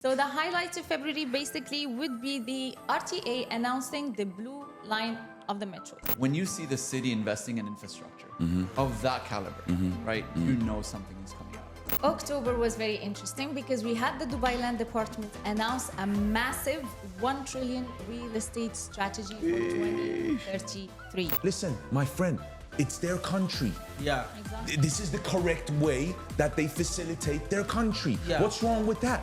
So the highlights of February basically would be the RTA announcing the blue line of the metro. When you see the city investing in infrastructure of that caliber, right, you know something is coming up. October was very interesting because we had the Dubai Land Department announce a massive 1 trillion real estate strategy for 2033. Listen, my friend, it's their country. Yeah. Exactly. This is the correct way that they facilitate their country. Yeah. What's wrong with that?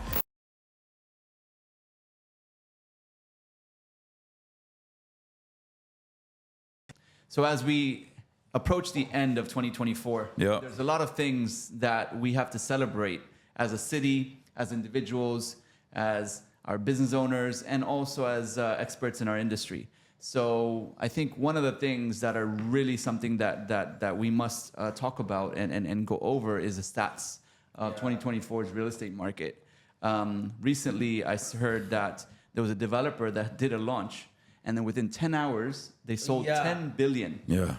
So as we approach the end of 2024, there's a lot of things that we have to celebrate as a city, as individuals, as our business owners, and also as experts in our industry. So I think one of the things that are really something that we must talk about and go over is the stats of 2024's real estate market. Recently, I heard that there was a developer that did a launch, and then within 10 hours, they sold 10 billion. Yeah.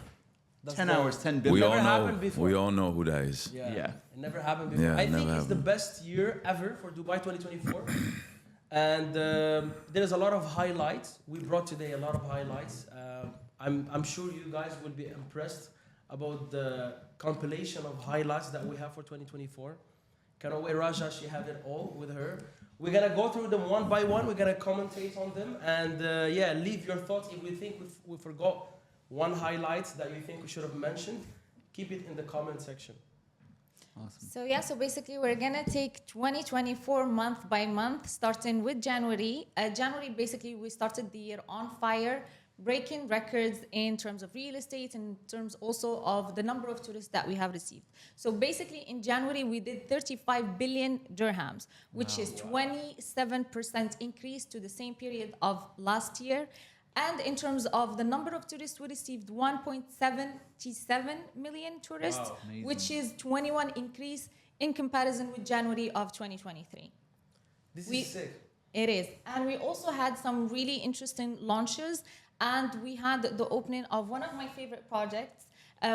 10 hours, 10 billion. We all know who that is. Yeah. Yeah. It never happened before. Yeah, I never think it's the happened. best year ever for Dubai 2024. And there's a lot of highlights. We brought today a lot of highlights. I'm sure you guys will be impressed about the compilation of highlights that we have for 2024. Kanaway Raja, she had it all with her. We're gonna go through them one by one. We're gonna commentate on them, and yeah, leave your thoughts. If we think we forgot one highlight that you think we should have mentioned, keep it in the comment section. Awesome. So yeah, so basically we're gonna take 2024 month by month, starting with January. January, basically we started the year on fire, breaking records in terms of real estate, in terms also of the number of tourists that we have received. So basically in January, we did 35 billion dirhams, which is 27% increase to the same period of last year. And in terms of the number of tourists, we received 1.77 million tourists, which is 21 increase in comparison with January of 2023. This is sick. It is. And we also had some really interesting launches. And we had the opening of one of my favorite projects,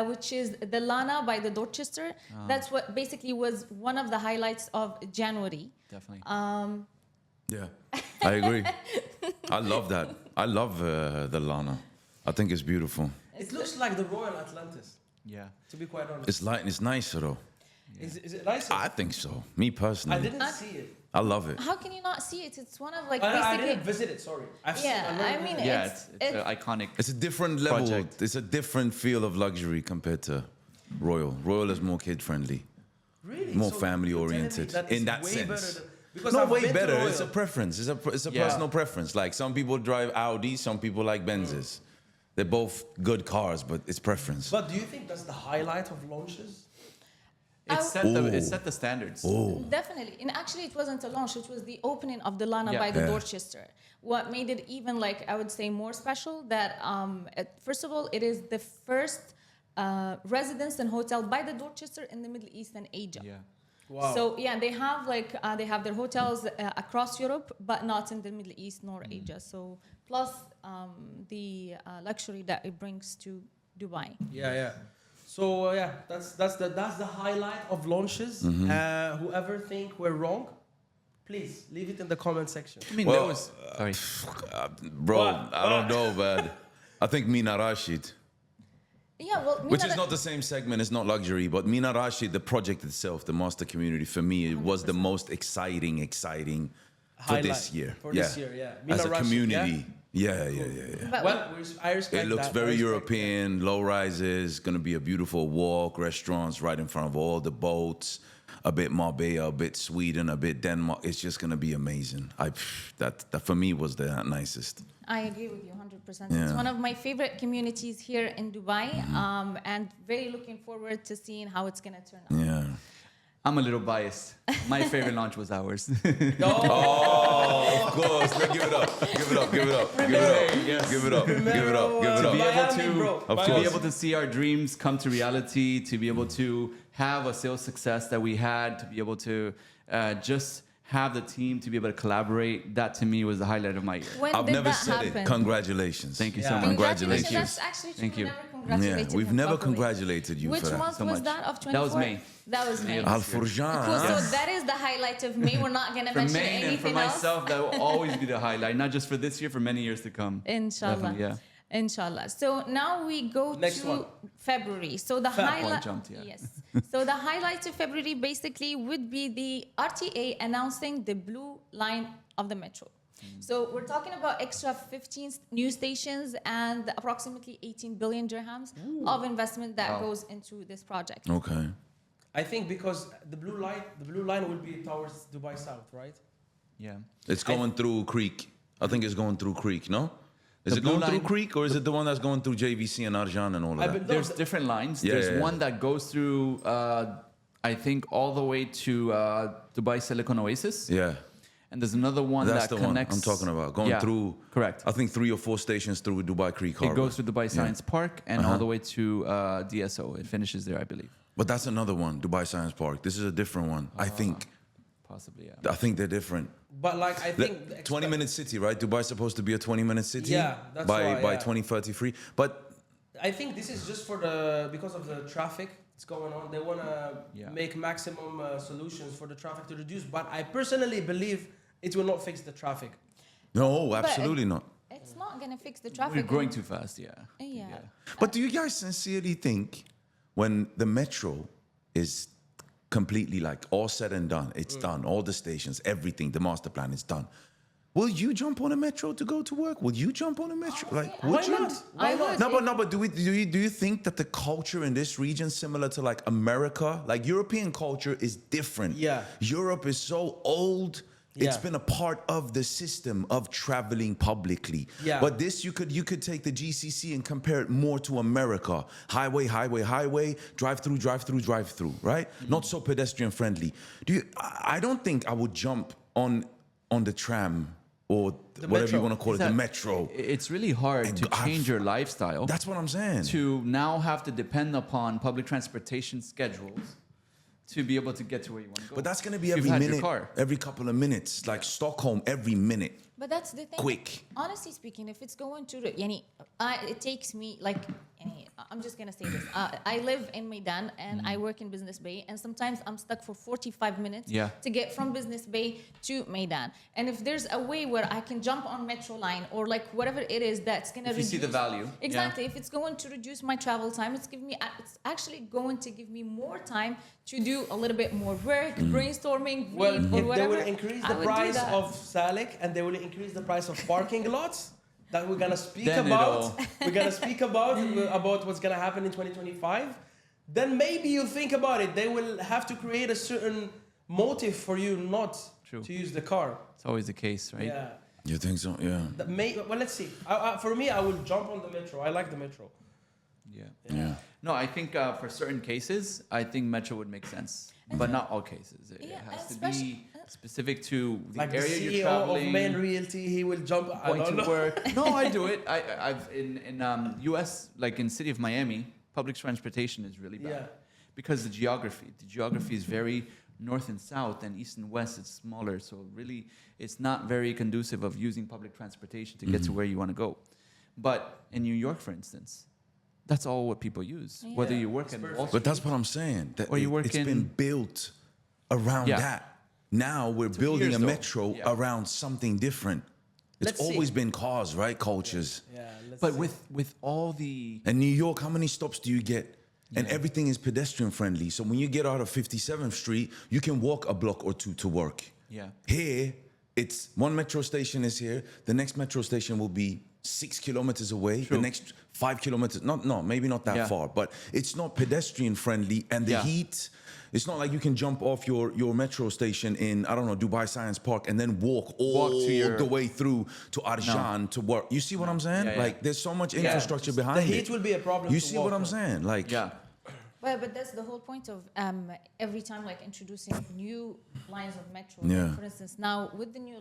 which is the Lana by the Dorchester. That's what basically was one of the highlights of January. Definitely. Yeah, I agree. I love that. I love the Lana. I think it's beautiful. It looks like the Royal Atlantis, Yeah. to be quite honest. It's nicer though. Is it nice? I think so. Me personally. I didn't see it. I love it. How can you not see it? It's one of like I basically. didn't visit it, sorry. I've seen Yeah, a lot I of mean, videos. Yeah, it's an iconic. It's a different level. Project. It's a different feel of luxury compared to Royal. Royal is more kid friendly, Really? more So family you're telling me oriented that in it's that way sense. better than- because No, I've way been to better. Royal. It's a preference. It's a Yeah. personal preference. Like some people drive Audi, some people like Benzes. They're both good cars, but it's preference. But do you think that's the highlight of launches? It set the standards. Definitely. And actually, it wasn't a launch. It was the opening of the Lana Yeah. by the Yeah. Dorchester. What made it even, like, I would say, more special that, first of all, it is the first residence and hotel by the Dorchester in the Middle East and Asia. Yeah. Wow. So yeah, they have like they have their hotels across Europe, but not in the Middle East nor Asia. So plus the luxury that it brings to Dubai. Yeah. So yeah, that's the highlight of launches. Whoever think we're wrong, please leave it in the comment section. I mean, Well, there was. Sorry. Bro, What? I don't know, but I think Mina Rashid, Yeah, well, which is not the same segment, it's not luxury, but Mina Rashid, the project itself, the master community, for me, it was the most exciting for this Highlight. year. For this year, yeah. Mina As a Rashid, community. Yeah. But Well, I respect It looks that. I very respect European, low rises, going to be a beautiful walk, restaurants right in front of all the boats, a bit Marbella, a bit Sweden, a bit Denmark. It's just going to be amazing. That for me was the nicest. I agree with you 100%. Yeah. It's one of my favorite communities here in Dubai, and very looking forward to seeing how it's gonna turn out. Yeah. I'm a little biased. My favorite launch was ours. Oh, of course. Let's give it up. Give it up. Give it up. Give it up. Yes. Give it up. Give it up. Give it To up. be able Miami, bro. to, Of to be course. able to see our dreams come to reality, to be able to have a sales success that we had, to be able to just have the team to be able to collaborate, that to me was the highlight of my year. When I've did never that said happen? it. Congratulations. Thank you Yeah. so much. Congratulations. That's actually true. Thank you. We never congratulated Yeah, we've him never properly. congratulated you Which for that. month so was much. that of 24? That was May. That was May. Al Furjan. Cool. huh? So that is the highlight of May. We're not going to For mention Maine and for anything else. myself, that will always be the highlight, not just for this year, for many years to come. Inshallah. Definitely, yeah. Inshallah. So now we go Next to one. February. So the Oh, I highlight. jumped, yeah. Yes. So the highlight of February basically would be the RTA announcing the blue line of the metro. So we're talking about extra 15 new stations and approximately 18 billion dirhams of investment that Wow. goes into this project. Okay. I think because the blue line will be towards Dubai South, right? Yeah. It's going through Creek. I think it's going through Creek, no? Is The it blue going through line- Creek or is it the one that's going through JVC and Arjan and all of I that? believe- There's different lines. Yeah, There's yeah. one that goes through, I think, all the way to Dubai Silicon Oasis. Yeah. And there's another one That's that the one connects. I'm talking about. Going Yeah, through, Correct. I think 3 or 4 stations through Dubai Creek Harbor. It goes through Dubai Science Park and all Uh-huh. the way to DSO. It finishes there, I believe. But that's another one, Dubai Science Park. This is a different one, I think. Possibly, yeah. I think they're different. But like I think the 20-minute city, right? Dubai's supposed to be a 20-minute city. Yeah, that's by why, by yeah. 2033. But I think this is just for because of the traffic that's going on. They want to Yeah. make maximum solutions for the traffic to reduce. But I personally believe it will not fix the traffic. no, absolutely not. It's not going to fix the traffic. We're growing too fast, yeah. Yeah. But do you guys sincerely think when the metro is completely like all said and done, it's done, all the stations, everything, the master plan is done, will you jump on a metro to go to work? Will you jump on a metro? Like, Honestly, would Why you? not? I would. No, but do you think that the culture in this region similar to like America, like European culture is different? Yeah. Europe is so old. It's Yeah. been a part of the system of traveling publicly. Yeah. But this you could take the GCC and compare it more to America. Highway, drive through, right? Not so pedestrian friendly. I don't think I would jump on the tram or whatever metro. you want to call it, the That- metro. It's really hard to I've- change your lifestyle That's what I'm saying. to now have to depend upon public transportation schedules to be able to get to where you want to go. But that's going to be You've every had your minute, car. every couple of minutes, like Stockholm, every minute. But that's the thing. Quick. Honestly speaking, if it's going to, it takes me like, I'm just gonna say this. I live in Maidan and I work in Business Bay, and sometimes I'm stuck for 45 minutes Yeah. to get from Business Bay to Maidan. And if there's a way where I can jump on Metro line or like whatever it is that's gonna If you reduce, see the value, yeah. exactly. If it's going to reduce my travel time, it's actually going to give me more time to do a little bit more work, brainstorming, Well, read, or if they whatever. will increase I the would do price that. of Salik and they will increase the price of parking lots that we're gonna speak Then about. it'll- We're gonna speak about what's gonna happen in 2025. Then maybe you think about it. They will have to create a certain motive for you not True. to use the car. It's always the case, right? Yeah. You think so? Yeah. Well, let's see. For me, I will jump on the metro. I like the metro. Yeah. Yeah. No, I think for certain cases, I think Metro would make sense, but not all cases. It Yeah, has to especially- be specific to the Like the area you're CEO of traveling. Main Realty, he will jump. I Going don't to know. work. No, I do it. I've in U.S. like in city of Miami, public transportation is really bad Yeah. because the geography. The geography is very north and south, and east and west. It's smaller, so really it's not very conducive of using public transportation to get to where you want to go. But in New York, for instance, that's all what people use. Whether Yeah, you work it's in perfect. Wall But Street, that's what I'm saying. That Or you work it's in- been built around Yeah. that. Now we're Took building years, a though. metro Yeah. around something different. It's Let's see. always been cars, right? Cultures. Yeah, let's but see. with all the In New York, how many stops do you get? And everything is pedestrian friendly. So when you get out of 57th Street, you can walk a block or two to work. Yeah. Here, it's one metro station is here. The next metro station will be 6 kilometers away. True. The next 5 kilometers, maybe not that Yeah. far, but it's not pedestrian friendly. And the Yeah. heat, it's not like you can jump off your metro station in, I don't know, Dubai Science Park and then walk all to your- the way through to Arjan to work. You see what I'm saying? Yeah, yeah. Like there's so much infrastructure behind the it. heat will be a problem. You to see walk what I'm on. saying? Like, yeah. Well, but that's the whole point of every time like introducing new lines of metro. Yeah. Like, for instance, now with the new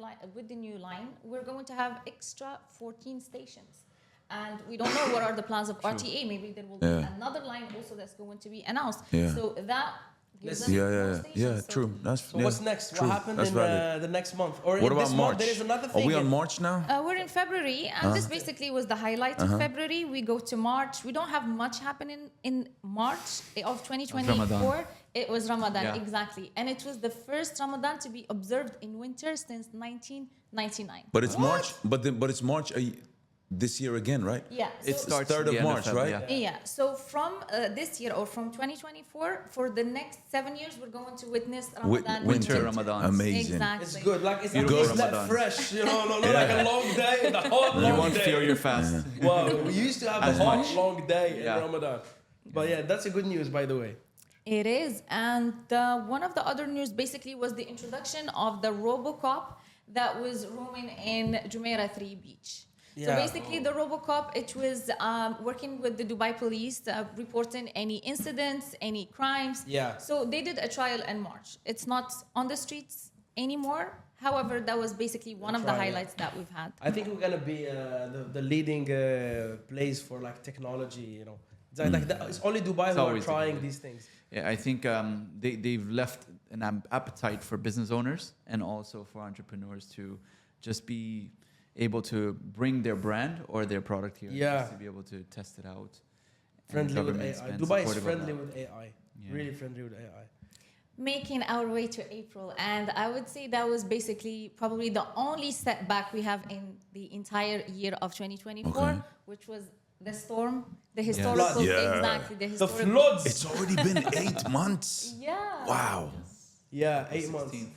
line, we're going to have extra 14 stations. And we don't know what are the plans of RTA. Maybe there will be Yeah. another line also that's going to be announced. Yeah. So that gives Let's us see. Yeah, more yeah, stations, yeah. so- True. That's So yeah, what's next? true. What happened That's in valid. the next month? Or What in about this March? month, there is another thing. Are we on March now? We're in February, and this basically was the highlight of February. We go to March. We don't have much happening in March of 2024. Ramadan. It was Ramadan, Yeah. exactly. And it was the first Ramadan to be observed in winter since 1999. But it's March. But it's March this year again, right? Yeah. It so- starts 3rd at of the end March, Feb, right? Yeah. Yeah. So from this year or from 2024, for the next 7 years, we're going to witness Ramadan. in Winter Ramadan. Amazing. Exactly. It's good. Like it's Beautiful not Ramadan. fresh, you know, not like a long day, the hot You long won't day. feel your fast. Wow, we used to have As a hot much. long day in Yeah. Ramadan. But yeah, that's a good news, by the way. It is. And one of the other news basically was the introduction of the RoboCop that was roaming in Jumeirah 3 Beach. So Yeah. basically, the RoboCop, it was working with the Dubai police, reporting any incidents, any crimes. Yeah. So they did a trial in March. It's not on the streets anymore. However, that was basically one of the Trial, yeah. highlights that we've had. I think we're gonna be the leading place for like technology, you know. It's only Dubai It's who are always trying Dubai. these things. Yeah, I think they've left an appetite for business owners and also for entrepreneurs to just be able to bring their brand or their product here. Yeah. Just to be able to test it out. And Friendly with government's AI. been Dubai is supportive of friendly that. with AI. Yeah. Really friendly with AI. Making our way to April, and I would say that was basically probably the only setback we have in the entire year of 2024, Okay. which was the storm, the historical, Flood. Yeah. exactly, the The historical. floods. It's already been 8 months. Yeah. Wow. Yeah, 8 months. 16th.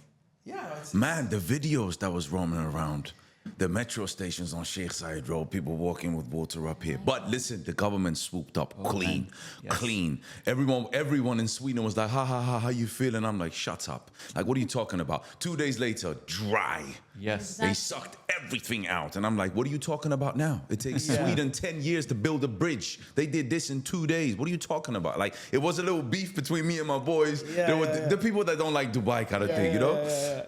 Yeah, it's, Man, the videos that was roaming around, the metro stations on Sheikh Zayed Road, people walking with water up here. But listen, the government swooped up clean, man. Yes. clean. Everyone in Sweden was like, ha, ha, ha, how you feeling? I'm like, shut up. Like, what are you talking about? 2 days later, dry. Yes. They sucked everything out. And I'm like, what are you talking about now? It takes Sweden 10 years to build a bridge. They did this in 2 days. What are you talking about? Like, it was a little beef between me and my boys. Yeah, There were yeah, the people that don't like Dubai kind of thing, you know?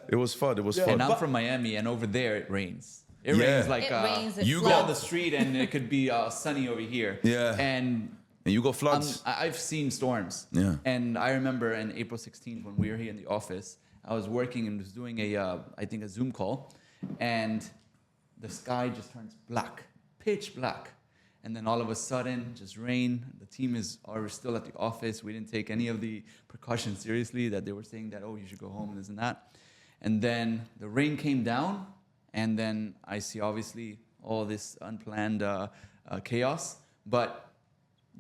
It was fun. It was fun. And I'm from Miami, and over there it rains. It Yeah. rains like It rains, it you go floods. on the street, and it could be sunny over here. Yeah. And And you got floods. I've seen storms. Yeah. And I remember in April 16th when we were here in the office, I was working and was doing I think a Zoom call, and the sky just turns black, pitch black. And then all of a sudden, just rain. The team are still at the office. We didn't take any of the precautions seriously that they were saying that, oh, you should go home and this and that. And then the rain came down, and then I see obviously all this unplanned chaos. But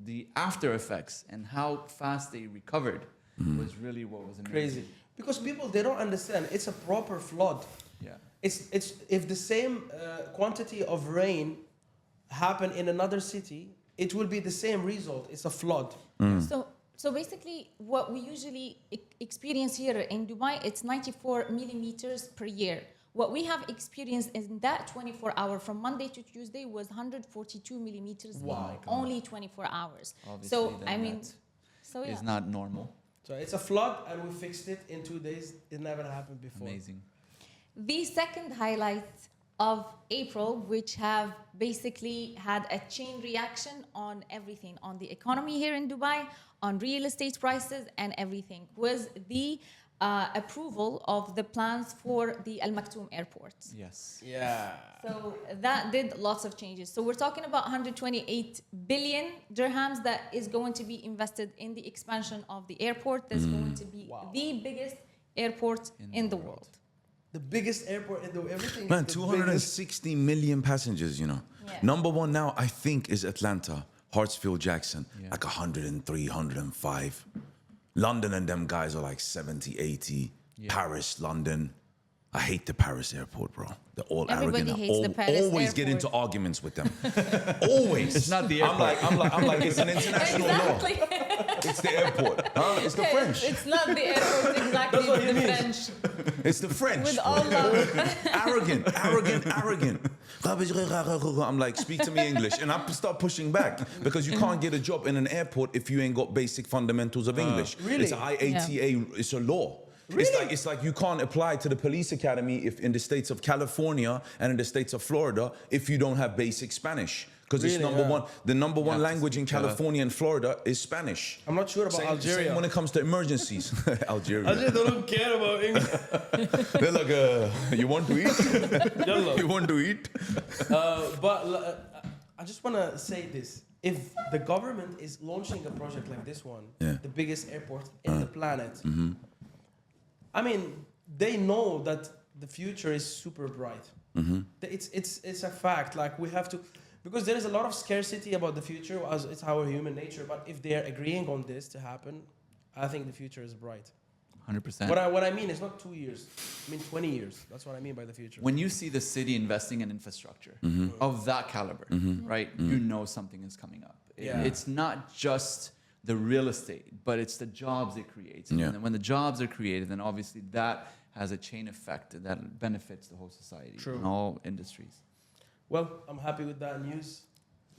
the after effects and how fast they recovered was really what was amazing. crazy. Because people, they don't understand. It's a proper flood. Yeah. It's if the same quantity of rain happen in another city, it will be the same result. It's a flood. So basically, what we usually experience here in Dubai, it's 94 millimeters per year. What we have experienced in that 24-hour from Monday to Tuesday was 142 millimeters in only 24 hours. Obviously, So then I mean, that so yeah. Is not normal. So it's a flood, and we fixed it in 2 days. It never happened before. Amazing. The second highlight of April, which have basically had a chain reaction on everything, on the economy here in Dubai, on real estate prices and everything, was the approval of the plans for the Al Maktoum airport. Yes. Yeah. So that did lots of changes. So we're talking about 128 billion dirhams that is going to be invested in the expansion of the airport. That's going to be the biggest airport in the world. The biggest airport in the everything. Man, is the 260 million passengers, you know. Yeah. Number one now, I think, is Atlanta, Hartsfield Jackson, Yeah. like 103, 105. London and them guys are like 70, 80. Yeah. Paris, London. I hate the Paris airport, bro. They're all Everybody arrogant. hates the Paris always get airport. into arguments with them. Always. It's not the airport. I'm like, it's an international law. Exactly. It's the airport. Huh? It's the French. It's not the airport exactly, That's what it's he the means. French. It's the French. With all love. arrogant. I'm like, speak to me English. And I start pushing back because you can't get a job in an airport if you ain't got basic fundamentals of English. Really? It's IATA, it's a law. Really? It's like you can't apply to the police academy if in the states of California and in the states of Florida if you don't have basic Spanish. Because it's Really, number yeah. one. The number one have to language in speak, California and Florida is Spanish. I'm not sure about Algeria. Same when it comes to emergencies. Algeria. Algeria don't care about English. They're like, you want to eat? Yalla. You want to eat? I just want to say this. If the government is launching a project like this one, Yeah. the biggest airport in the planet, Mm-hmm. I mean, they know that the future is super bright. Mm-hmm. It's a fact. Like we have to, because there is a lot of scarcity about the future, as it's our human nature. But if they are agreeing on this to happen, I think the future is bright. 100%. What I mean is not 2 years. I mean 20 years. That's what I mean by the future. When you see the city investing in infrastructure of that caliber, right, you know something is coming up. Yeah. It's not just the real estate, but it's the jobs it creates. And Yeah. then when the jobs are created, then obviously that has a chain effect that benefits the whole society True. in all industries. Well, I'm happy with that news.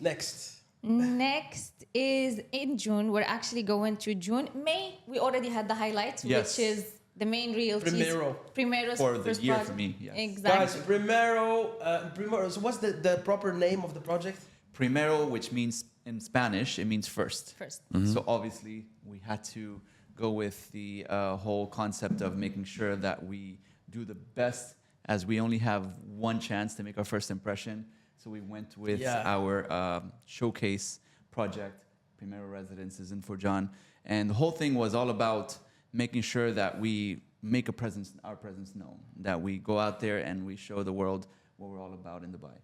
Next. Next is in June. We're actually going to June. May, we already had the highlights, Yes. which is the main realties. Primero's For the first year project. for me, yes. Exactly. Guys, Primero. So what's the proper name of the project? Primero, which means in Spanish, it means first. First. So obviously, we had to go with the whole concept of making sure that we do the best, as we only have one chance to make our first impression. So we went with our showcase project, Primero Residences in Furjan. And the whole thing was all about making sure that we make our presence known, that we go out there and we show the world what we're all about in Dubai.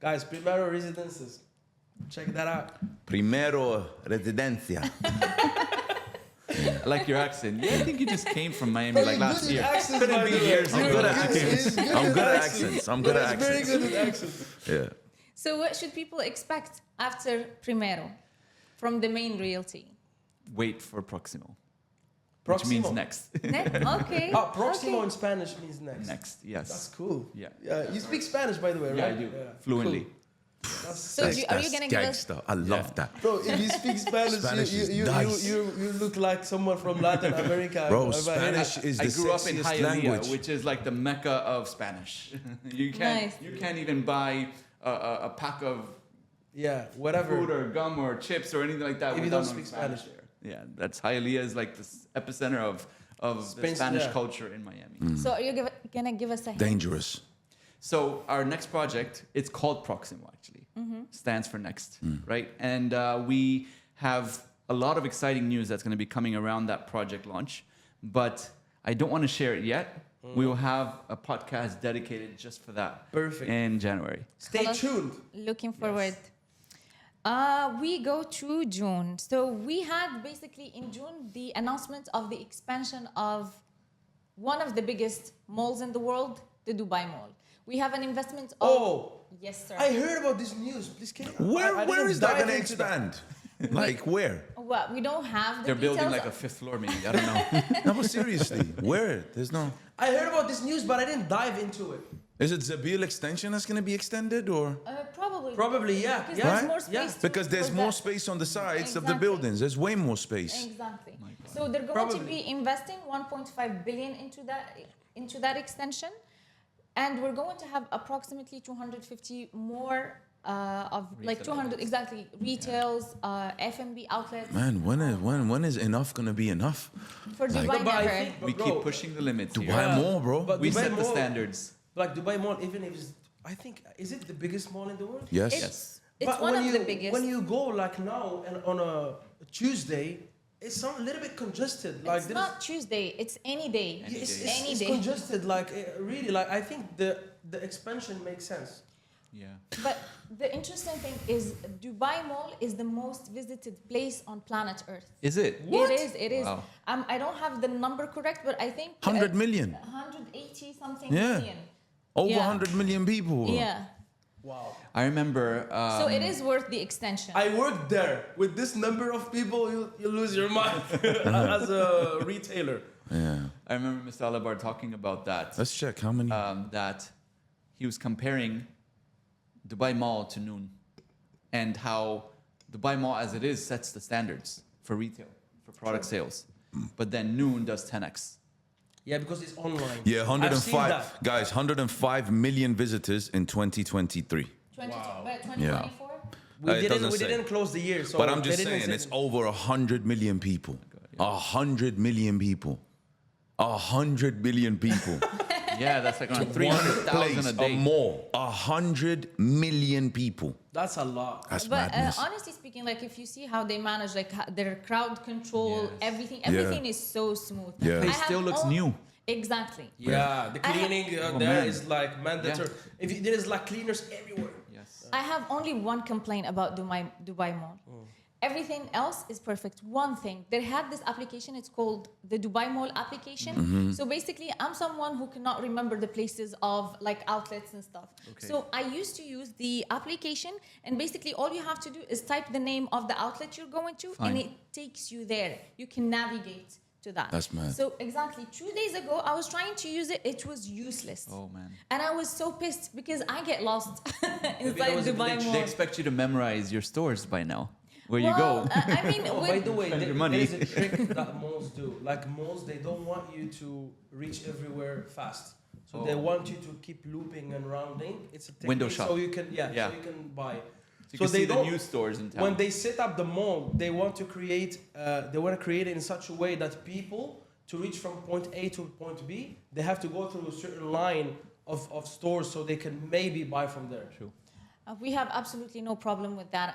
Guys, Primero Residences. Check that out. Primero Residencia. I like your accent. Yeah, I think you just came from Miami like last year. Couldn't Couldn't be years I'm ago good that at you came. accents. I'm good at accents. I'm good at accents. Very good at accents. Yeah. So what should people expect after Primero from the main realty? Wait for Proximo, which Proximo. means next. Okay. Proximo okay. in Spanish means next. Next, yes. That's cool. Yeah. Yeah. You speak Spanish, by the way, Yeah, right? I do. Fluently. Cool. That's So are you going to give us... gangster. I love that. Bro, if you speak Spanish, Spanish is you nice. look like someone from Latin America. Bro, If I hear it. Spanish is I the grew up in sexiest Hialeah, language. which is like the mecca of Spanish. You Nice. can't even buy a pack of Yeah, whatever. food or gum or chips or anything like that If you without don't knowing speak Spanish. there. Yeah, that's Hialeah is like the epicenter of the Spain, Spanish yeah. culture in Miami. So are you going to give us a hint? Dangerous. So our next project, it's called Proximo actually, stands for next, right? And we have a lot of exciting news that's going to be coming around that project launch, but I don't want to share it yet. We will have a podcast dedicated just for that. Perfect. In January. Stay Hello. tuned. Looking forward. We go to June. So we had basically in June the announcement of the expansion of one of the biggest malls in the world, the Dubai Mall. We have an investment of... Oh, Yes, sir. I heard about this news. Please can Where didn't is that dive going to into that. expand? Like where? Well, we don't have the They're building details like a fifth floor, maybe. I don't know. No, but seriously, where? There's no. I heard about this news, but I didn't dive into it. Is it Zabil extension that's going to be extended or? Probably. Probably, yeah. Because Yeah. there's Right? more space Yeah. to- Because there's for more that. space on the sides of the Exactly. buildings. There's way more space. Exactly. My God. So they're going to Probably. be investing 1.5 billion into that extension, and we're going to have approximately 250 more of like Retail 200 outlets. exactly retails, F&B outlets Man, when is enough going to be enough? for Like- Dubai. But I Never. think- We Bro, keep pushing the limits Dubai here. more, bro. But We Dubai set the Mall- standards. Like Dubai Mall, even if it's, I think, is it the biggest mall in the world? Yes. It's, it's But one when of you, the biggest. When you go like now and on a Tuesday, it's a little bit congested. Like it's not Tuesday. It's any day. Any it's, day. it's, Any it's day. congested. Like really, like I think the expansion makes sense. Yeah. But the interesting thing is Dubai Mall is the most visited place on planet Earth. Is it? What? It is. Wow. I don't have the number correct, but I think 100 million. 180 something Yeah. million. Over Yeah. 100 million people. Yeah. Wow. I remember. So it is worth the extension. I worked there with this number of people. You lose your mind as a retailer. Yeah. I remember Mr. Alabar talking about that. Let's check how many. That he was comparing Dubai Mall to Noon, and how Dubai Mall, as it is, sets the standards for retail, for product sales, but then Noon does 10x. Yeah, because it's online. Yeah, I've seen 105 that. guys, 105 million visitors in 2023. 20, Wow. by 2024? We It doesn't we say. didn't close the year, so But I'm just they didn't saying, say it's it. over 100 million people. 100 million people. 100 million people. Yeah, that's like around One 300,000 place a or day. more. 100 million people. That's a lot. That's But madness. honestly speaking, like if you see how they manage like their crowd control, Yes. everything is so smooth. Yeah. Place I have still looks all- new. Exactly. Yeah, the I have- cleaning Oh, there man. is like mandatory. If there is like cleaners everywhere. Yes. I have only one complaint about Dubai Mall. Everything else is perfect. One thing, they had this application, it's called the Dubai Mall application. So basically, I'm someone who cannot remember the places of like outlets and stuff. Okay. So I used to use the application, and basically all you have to do is type the name of the outlet you're going to, Fine. and it takes you there. You can navigate to that. That's mad. So exactly 2 days ago, I was trying to use it. It was useless. Oh man. And I was so pissed because I get lost that inside was a Dubai glitch. Mall. They expect you to memorize your stores by now. Where you Well, go. I mean, Oh, with, by the way, Spend there, your money. there's a trick that malls do. Like malls, they don't want you to reach everywhere fast. So they Oh. want you to keep looping and rounding. It's a technique Window shop. so you can Yeah. so you can buy. So you So can they see the don't- new stores in town. When they set up the mall, they want to create it in such a way that people to reach from point A to point B, they have to go through a certain line of stores so they can maybe buy from there. True. we have absolutely no problem with that.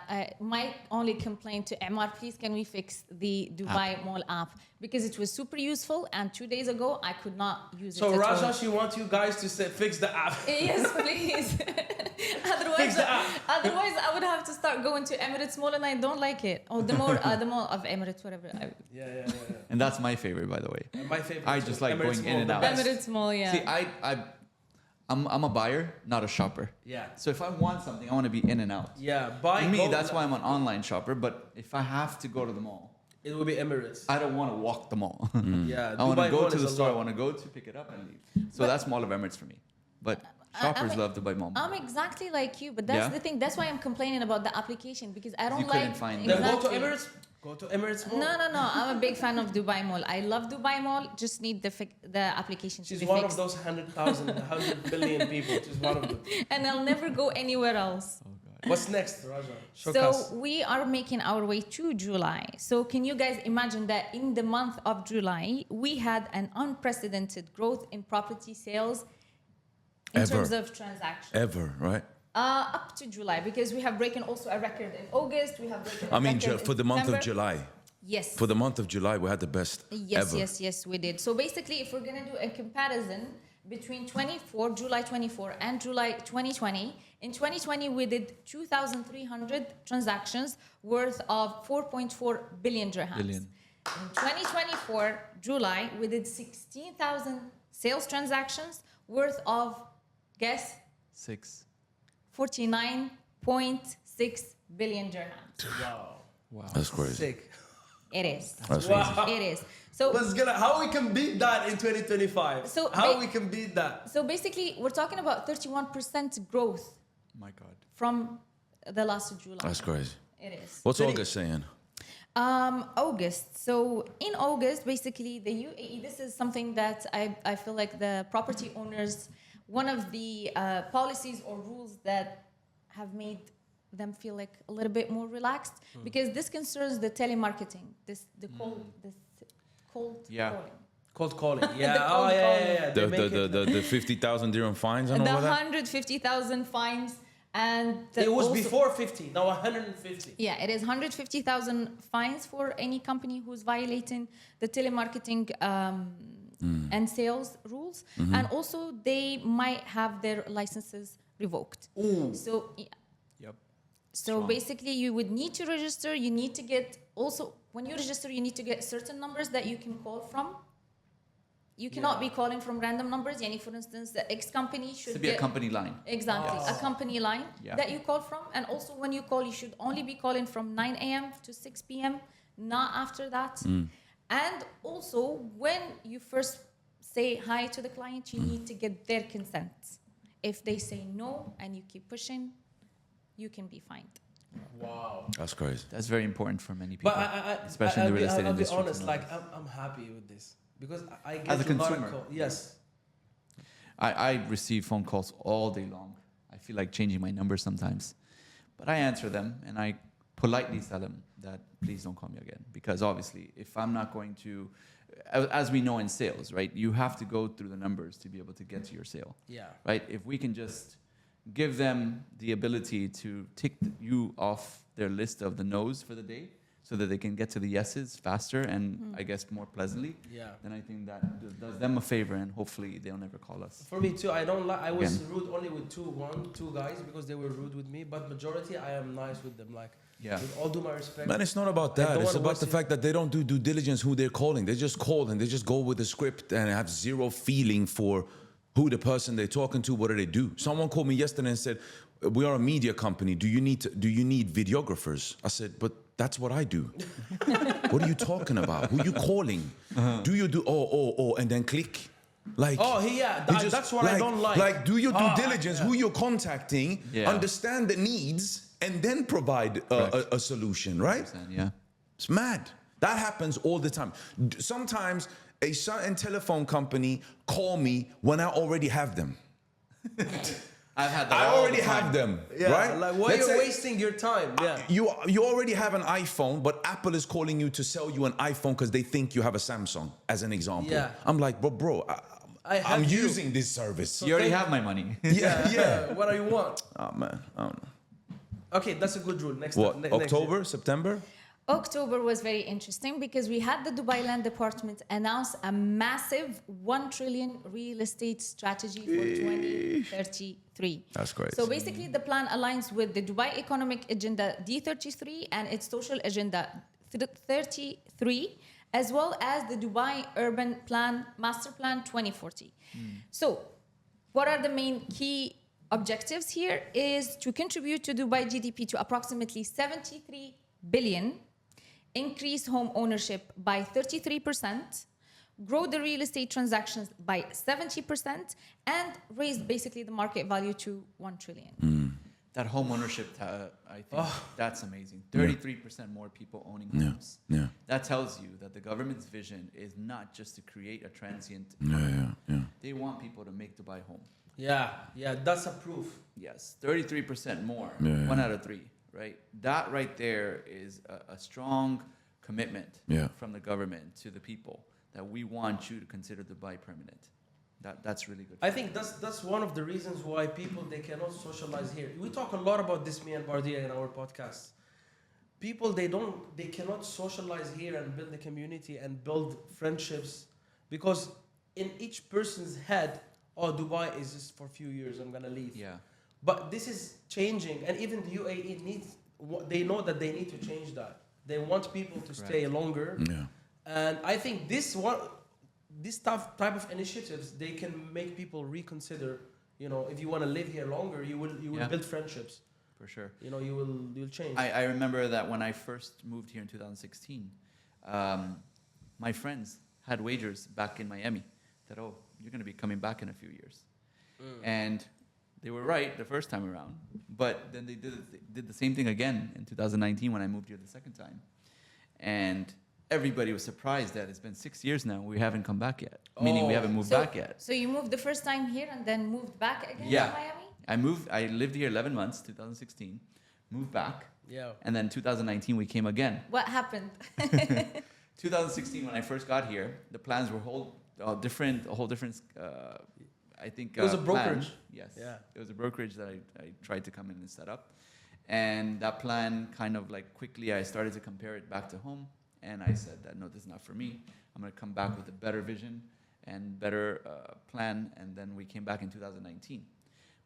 My only complaint to Emar, please can we fix the Dubai Mall app? Because it was super useful, and 2 days ago, I could not use So it at Raja, all. she wants you guys to fix the app. Yes, please. Fix the app. Otherwise, I would have to start going to Emirates Mall, and I don't like it. Or the mall of Emirates, whatever. Yeah. And that's my favorite, by the way. My favorite. I too. just like Emirates going in Mall, and the out. best. Emirates Mall, yeah. See, I'm a buyer, not a shopper. Yeah. So if I want something, I want to be in and out. Yeah. Buy. For me, go- that's why I'm an online shopper. But if I have to go to the mall, It will be Emirates. I don't want to walk the mall. Yeah. I want to Dubai go Mall to is the a store. I lot. want to go to pick it up and leave. So that's Mall of Emirates for me. But shoppers love Dubai Mall. I'm exactly like you, but that's Yeah? the thing. That's why I'm complaining about the application because I don't You couldn't like. find Then go to Exactly. Emirates. Go to Emirates Mall. No. I'm a big fan of Dubai Mall. I love Dubai Mall. Just need the application She's to be one fixed. of those 100,000, 100 billion people. She's one of them. And I'll never go anywhere else. What's next, Raja? Show So us. we are making our way to July. So can you guys imagine that in the month of July, we had an unprecedented growth in property sales in Ever. terms of transactions? Ever, right? Up to July, because we have broken also a record in August. We have broken I mean, a record for in the month of September. July. Yes. For the month of July, we had the best ever. Yes, we did. So basically, if we're going to do a comparison between July 24 and July 2020, in 2020, we did 2,300 transactions worth of 4.4 billion dirhams. Billion. In 2024, July, we did 16,000 sales transactions worth of, guess, 6. 49.6 billion dirhams. Wow. That's crazy. Sick. It is. That's Wow. crazy. It is. So How we can beat that in 2025? So how ba- we can beat that? So basically, we're talking about 31% growth My God. from the last of July. That's crazy. It is. What's Really? August saying? August. So in August, basically, the UAE, this is something that I feel like the property owners, one of the policies or rules that have made them feel like a little bit more relaxed because this concerns the telemarketing, the cold Yeah. calling. Cold calling. Yeah. The cold calling. They make it- The 50,000 dirham fines and The all of that? 150,000 fines and the It was also- before 50. Now 150. Yeah, it is 150,000 fines for any company who's violating the telemarketing and sales rules, and also they might have their licenses revoked. Ooh. So, yeah. Yep. So Strong. basically, you would need to register. You need to get also when you register, you need to get certain numbers that you can call from. You cannot be calling from random numbers. Yani, for instance, the X company should To be a get- company line. Exactly, a company line Yeah. that you call from. And also when you call, you should only be calling from 9 a.m. to 6 p.m., not after that. And also when you first say hi to the client, you need to get their consent. If they say no and you keep pushing, you can be fined. Wow. That's crazy. That's very important for many people, But especially in the real estate I'll industry. be honest, to know like this. I'm happy with this because I get As a lot of consumer. Yes. I receive phone calls all day long. I feel like changing my number sometimes. But I answer them and I politely tell them that please don't call me again. Because obviously, if I'm not going to, as we know in sales, right, you have to go through the numbers to be able to get to your sale. Yeah. Right? If we can just give them the ability to tick you off their list of the no's for the day so that they can get to the yeses faster and I guess more pleasantly, then I think that does them a favor and hopefully they'll never call us. For me too, I don't like. I was rude only with two guys because they were rude with me. But majority, I am nice with them. Like, with all due my respect. Man, it's not about that. It's about the fact that they don't do due diligence who they're calling. They just call and they just go with the script and have zero feeling for who the person they're talking to, what do they do. Someone called me yesterday and said, we are a media company. Do you need videographers? I said, but that's what I do. What are you talking about? Who you calling? Do you do, and then click? Like, that's what I don't like. Like, do your due diligence, who you're contacting, understand the needs, and then provide a solution, right? Yeah. It's mad. That happens all the time. Sometimes a certain telephone company call me when I already have them. I've had that. I already have them, right? Like, why are you wasting your time? Yeah. You already have an iPhone, but Apple is calling you to sell you an iPhone because they think you have a Samsung, as an example. Yeah. I'm like, bro, I'm using this service. So you already have my money. Yeah. What do you want? Oh man, I don't know. Okay, that's a good rule. Next. October, September? October was very interesting because we had the Dubai Land Department announce a massive 1 trillion real estate strategy for 2033. That's great. So basically the plan aligns with the Dubai Economic Agenda D33 and its Social Agenda 33, as well as the Dubai Urban Plan Master Plan 2040. So what are the main key objectives here is to contribute to Dubai GDP to approximately 73 billion, increase home ownership by 33%, grow the real estate transactions by 70%, and raise basically the market value to 1 trillion. That home ownership, I think that's amazing. 33% more people owning homes. Yeah. That tells you that the government's vision is not just to create a transient. They want people to make Dubai home. Yeah, that's a proof. Yes, 33% more. 1 out of 3. Right, that right there is a strong commitment from the government to the people that we want you to consider Dubai permanent. That's really good. I think that's one of the reasons why people they cannot socialize here. We talk a lot about this, me and Bardia, in our podcast. People they cannot socialize here and build a community and build friendships because in each person's head, Dubai is just for a few years. I'm gonna leave. Yeah. But this is changing, and even the UAE they know that they need to change that. They want people to stay longer. Yeah. And I think this type of initiatives, they can make people reconsider, if you want to live here longer, you will build friendships. For sure. You'll change. I remember that when I first moved here in 2016, my friends had wagers back in Miami that, you're going to be coming back in a few years. And they were right the first time around, but then they did the same thing again in 2019 when I moved here the second time. And everybody was surprised that it's been 6 years now. We haven't come back yet, meaning we haven't moved back yet. So you moved the first time here and then moved back again to Miami? I lived here 11 months, 2016, moved back. Yeah. And then 2019, we came again. What happened? 2016, when I first got here, the plans were a whole different, I think it was a brokerage. Plan. Yes. Yeah. It was a brokerage that I tried to come in and set up. And that plan kind of like quickly I started to compare it back to home. And I said that, no, this is not for me. I'm going to come back with a better vision and better plan. And then we came back in 2019.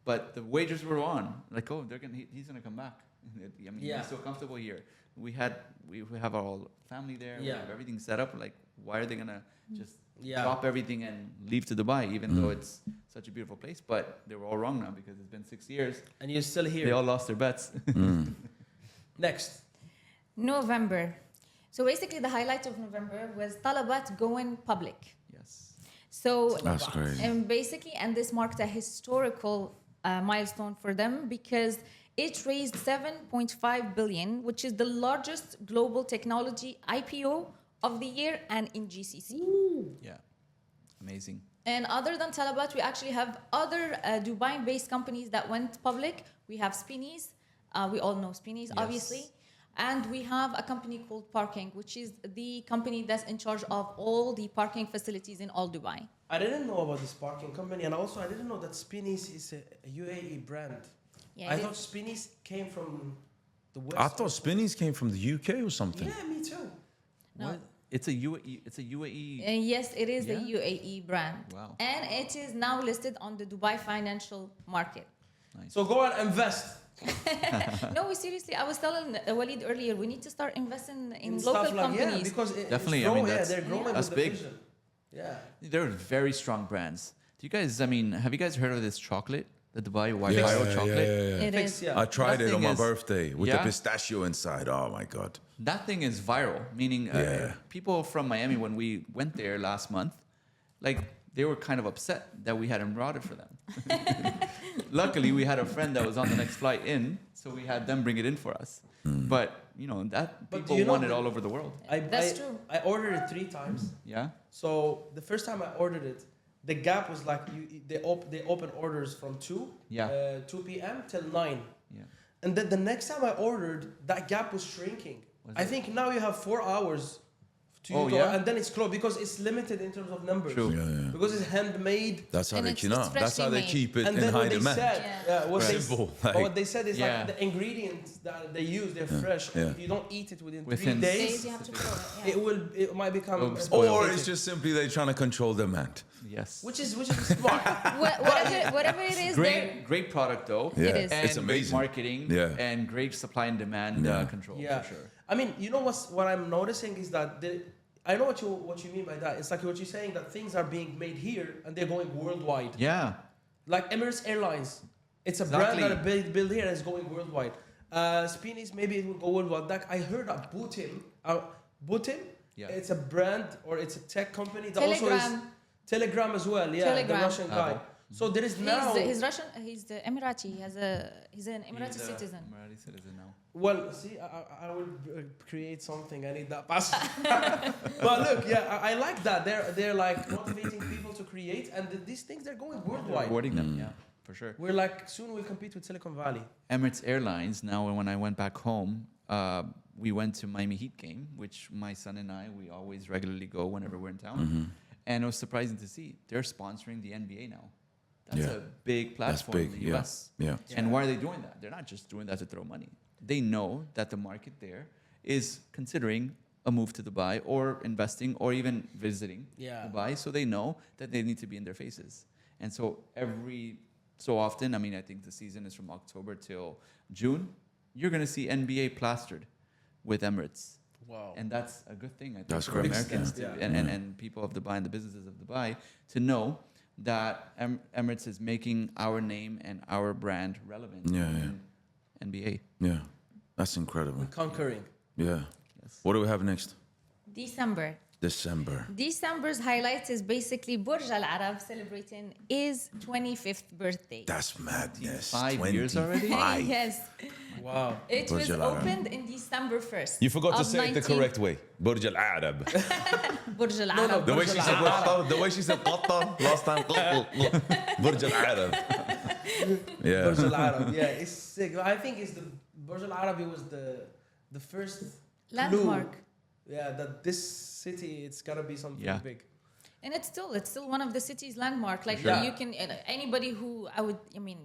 But the wagers were on. Like, he's going to come back. I mean, he's so comfortable here. We have our whole family there. We have everything set up. Like, why are they going to just drop everything and leave to Dubai, even though it's such a beautiful place? But they were all wrong now because it's been 6 years. And you're still here. They all lost their bets. Next. November. So basically the highlight of November was Talabat going public. Yes. So that's crazy. And this marked a historical milestone for them because it raised 7.5 billion, which is the largest global technology IPO of the year and in GCC. Ooh. Yeah. Amazing. And other than Talabat, we actually have other Dubai-based companies that went public. We have Spinneys, We all know Spinneys, obviously. And we have a company called Parking, which is the company that's in charge of all the parking facilities in all Dubai. I didn't know about this parking company, and also I didn't know that Spinneys is a UAE brand. Yeah, I it thought is. Spinneys came from the West. I thought Spinneys came from the UK or something. Yeah, me too. No. It's a UAE. It's a UAE. Yes, it is a Yeah? UAE brand. Wow. And it is now listed on the Dubai financial market. Nice. So go and invest. No, seriously, I was telling Walid earlier, we need to start investing in in local stuff like, companies. Yeah, because Definitely, it's I mean, growing, that's- they're growing that's with the big. vision. Yeah. They're very strong brands. Do you guys? I mean, have you guys heard of this chocolate, the Dubai Yeah, White Viral chocolate? It Fix, is. yeah. I tried That it on thing my is- birthday with the Yeah? pistachio inside. Oh my god. That thing is viral. Meaning, Yeah. people from Miami when we went there last month, like they were kind of upset that we hadn't brought it for them. Luckily, we had a friend that was on the next flight in, so we had them bring it in for us. But you know that But do people you know want it that- all over the world. That's true. I ordered it 3 times. Yeah. So the first time I ordered it, the gap was like they open orders from 2 p.m. till 9. Yeah. And then the next time I ordered, that gap was shrinking. Was I it? think now you have 4 hours to Oh, go, yeah? and then it's closed because it's limited in terms of numbers. True. Yeah, yeah. Because it's handmade. That's how And they it's- you know. it's That's how freshly they made. keep it And in then high what they demand. said, Yeah. what, they, Simple, but like- what they said is Yeah. like the ingredients that they use, they're fresh. yeah. If you don't eat it within Within 3 Days days, you have to throw it. Yeah. it might become Oh, spoil. Or overrated. it's just simply they're trying to control demand. Yes. which is smart. Whatever it is, they're- Great product though. Yeah, It is. And it's great amazing. marketing. Yeah. And great supply and demand Yeah. control Yeah. for sure. I mean, you know what I'm noticing is that I know what you mean by that. It's like what you're saying that things are being made here and they're going worldwide. Yeah. Like Emirates Airlines, it's a Exactly. brand that is built here and is going worldwide. Spinneys, maybe it will go worldwide. Like I heard of Butim. Yeah. It's a brand or it's a tech company that also is Telegram. Telegram as well. Yeah, Telegram. the Russian guy. So there is now. He's Russian. He's the Emirati. He's an Emirati He's a citizen. Emirati citizen now. Well, see, I will create something. I need that passport. But look, yeah, I like that. They're like motivating people to create, and these things they're going worldwide. Rewarding them, yeah, for sure. We're like soon we'll compete with Silicon Valley. Emirates Airlines, now when I went back home, we went to Miami Heat game, which my son and we always regularly go whenever we're in town. And it was surprising to see they're sponsoring the NBA now. That's Yeah. a big platform big, in the yeah. US. Yeah. And why are they doing that? They're not just doing that to throw money. They know that the market there is considering a move to Dubai or investing or even visiting Yeah. Dubai. So they know that they need to be in their faces. And so every so often, I mean, I think the season is from October till June, you're going to see NBA plastered with Emirates. Wow. And that's a good thing, I think, That's for great. Americans Yeah. to, and people of Dubai and the businesses of Dubai to know that Emirates is making our name and our brand relevant Yeah, in NBA. Yeah. That's incredible. Conquering. Yeah. Yes. What do we have next? December. December. December's highlights is basically Burj Al Arab celebrating his 25th birthday. That's madness. 5 years already? 25. Yes. Wow. It Burj was Al Arab. opened in December 1st. You forgot to of say it the 19 correct way. Burj Al Arab. Burj Al No, no, Arab. The way Burj she Al said Arab. Qatar, the way she said Qatar last time. Burj Al Arab. Yeah. Burj Al Arab. Yeah, it's sick. I think it's the Burj Al Arab. It was the first Landmark. clue. Yeah, that this city it's gotta be something Yeah. big. And it's still one of the city's landmark. Like Sure. you can anybody who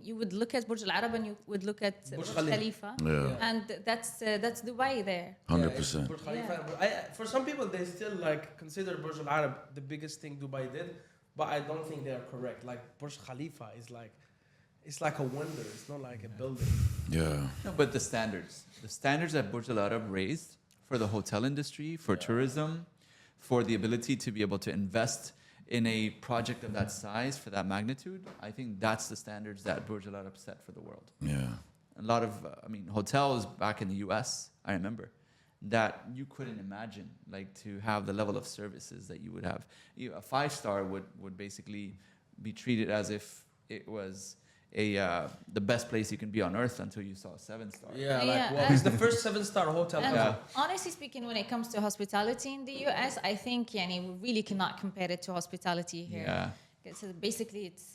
you would look at Burj Al Arab and you would look at Burj Burj Khalifa. Khalifa, Yeah. and that's Dubai there. 100%. Burj Khalifa. For some people, they still like consider Burj Al Arab the biggest thing Dubai did, but I don't think they are correct. Like Burj Khalifa is like, it's like a wonder. It's not like a building. Yeah. No, but the standards that Burj Al Arab raised for the hotel industry, for tourism, for the ability to be able to invest in a project of that size, for that magnitude, I think that's the standards that Burj Al Arab set for the world. Yeah. A lot of, hotels back in the US, I remember, that you couldn't imagine, like to have the level of services that you would have. A 5-star would basically be treated as if it was the best place you can be on earth until you saw a 7-star. Yeah, Yeah, like well, it's the first 7-star hotel And ever. honestly speaking, when it comes to hospitality in the US, I think we really cannot compare it to hospitality here. Yeah. So basically, it's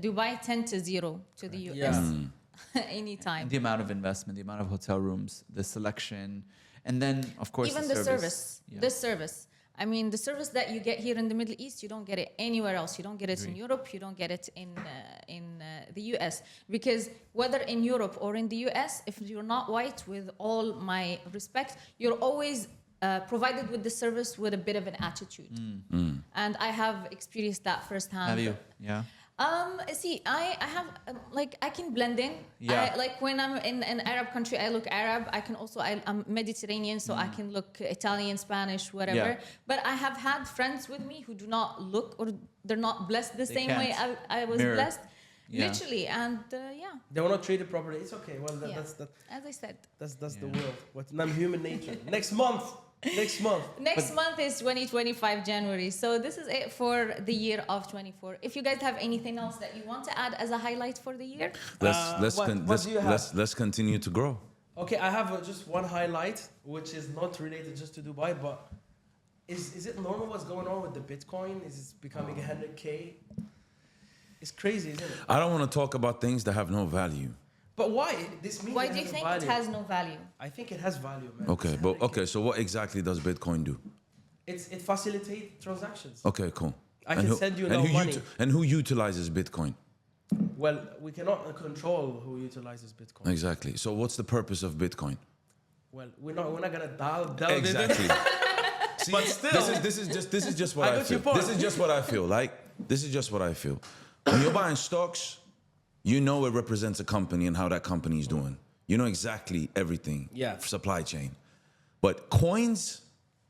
Dubai 10-0 to the US. Yeah. anytime. The amount of investment, the amount of hotel rooms, the selection, and then of course Even the the service. service. The service. I mean, the service that you get here in the Middle East, you don't get it anywhere else. You don't get it in Europe. You don't get it in the US. Because whether in Europe or in the US, if you're not white, with all my respect, you're always provided with the service with a bit of an attitude. And I have experienced that firsthand. Have you? Yeah. See, I have I can blend in. Yeah. Like when I'm in an Arab country, I look Arab. I can also I'm Mediterranean, so I can look Italian, Spanish, whatever. Yeah. But I have had friends with me who do not look, or they're not blessed the same way can't I was mirror. blessed. Yeah. Literally, and yeah, They were not treated properly. It's okay. Well, yeah. As I said. that's the world. What's human nature. Next month. Next month is 2025 January. So this is it for the year of 24. If you guys have anything else that you want to add as a highlight for the year, What do you have? let's continue to grow. Okay, I have just one highlight, which is not related just to Dubai, but is it normal what's going on with the Bitcoin? Is it becoming 100K? It's crazy, isn't it? I don't want to talk about things that have no value. But why? This means why it do you has think value. it has no value? I think it has value, man. Okay, It's but 100K. okay, so what exactly does Bitcoin do? It facilitates transactions. Okay, cool. I can send you no money. And who utilizes Bitcoin? Well, we cannot control who utilizes Bitcoin. Exactly. So what's the purpose of Bitcoin? Well, we're not gonna delve Exactly. into See, But still- this is just what I I, got your feel. point. This is just what I feel. Like this is just what I feel. When you're buying stocks, you know it represents a company and how that company is doing. You know exactly everything. Yeah. Supply chain. But coins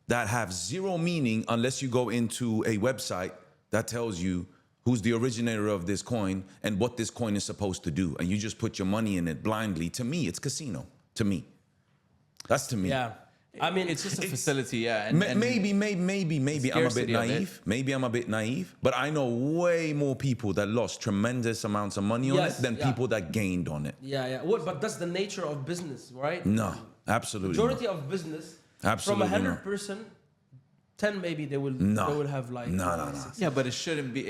that have zero meaning unless you go into a website that tells you who's the originator of this coin and what this coin is supposed to do, and you just put your money in it blindly. To me, it's casino. To me, that's to me. Yeah. I mean, It's just a facility, yeah. And Maybe I'm a bit scarcity of it. naive. Maybe I'm a bit naive, but I know way more people that lost tremendous amounts of money on Yes, it than yeah. people that gained on it. Yeah. But that's the nature of business, right? No, absolutely Majority not. of business, Absolutely from not. 100%, 10 maybe they will have like No. 6. yeah, but it shouldn't be.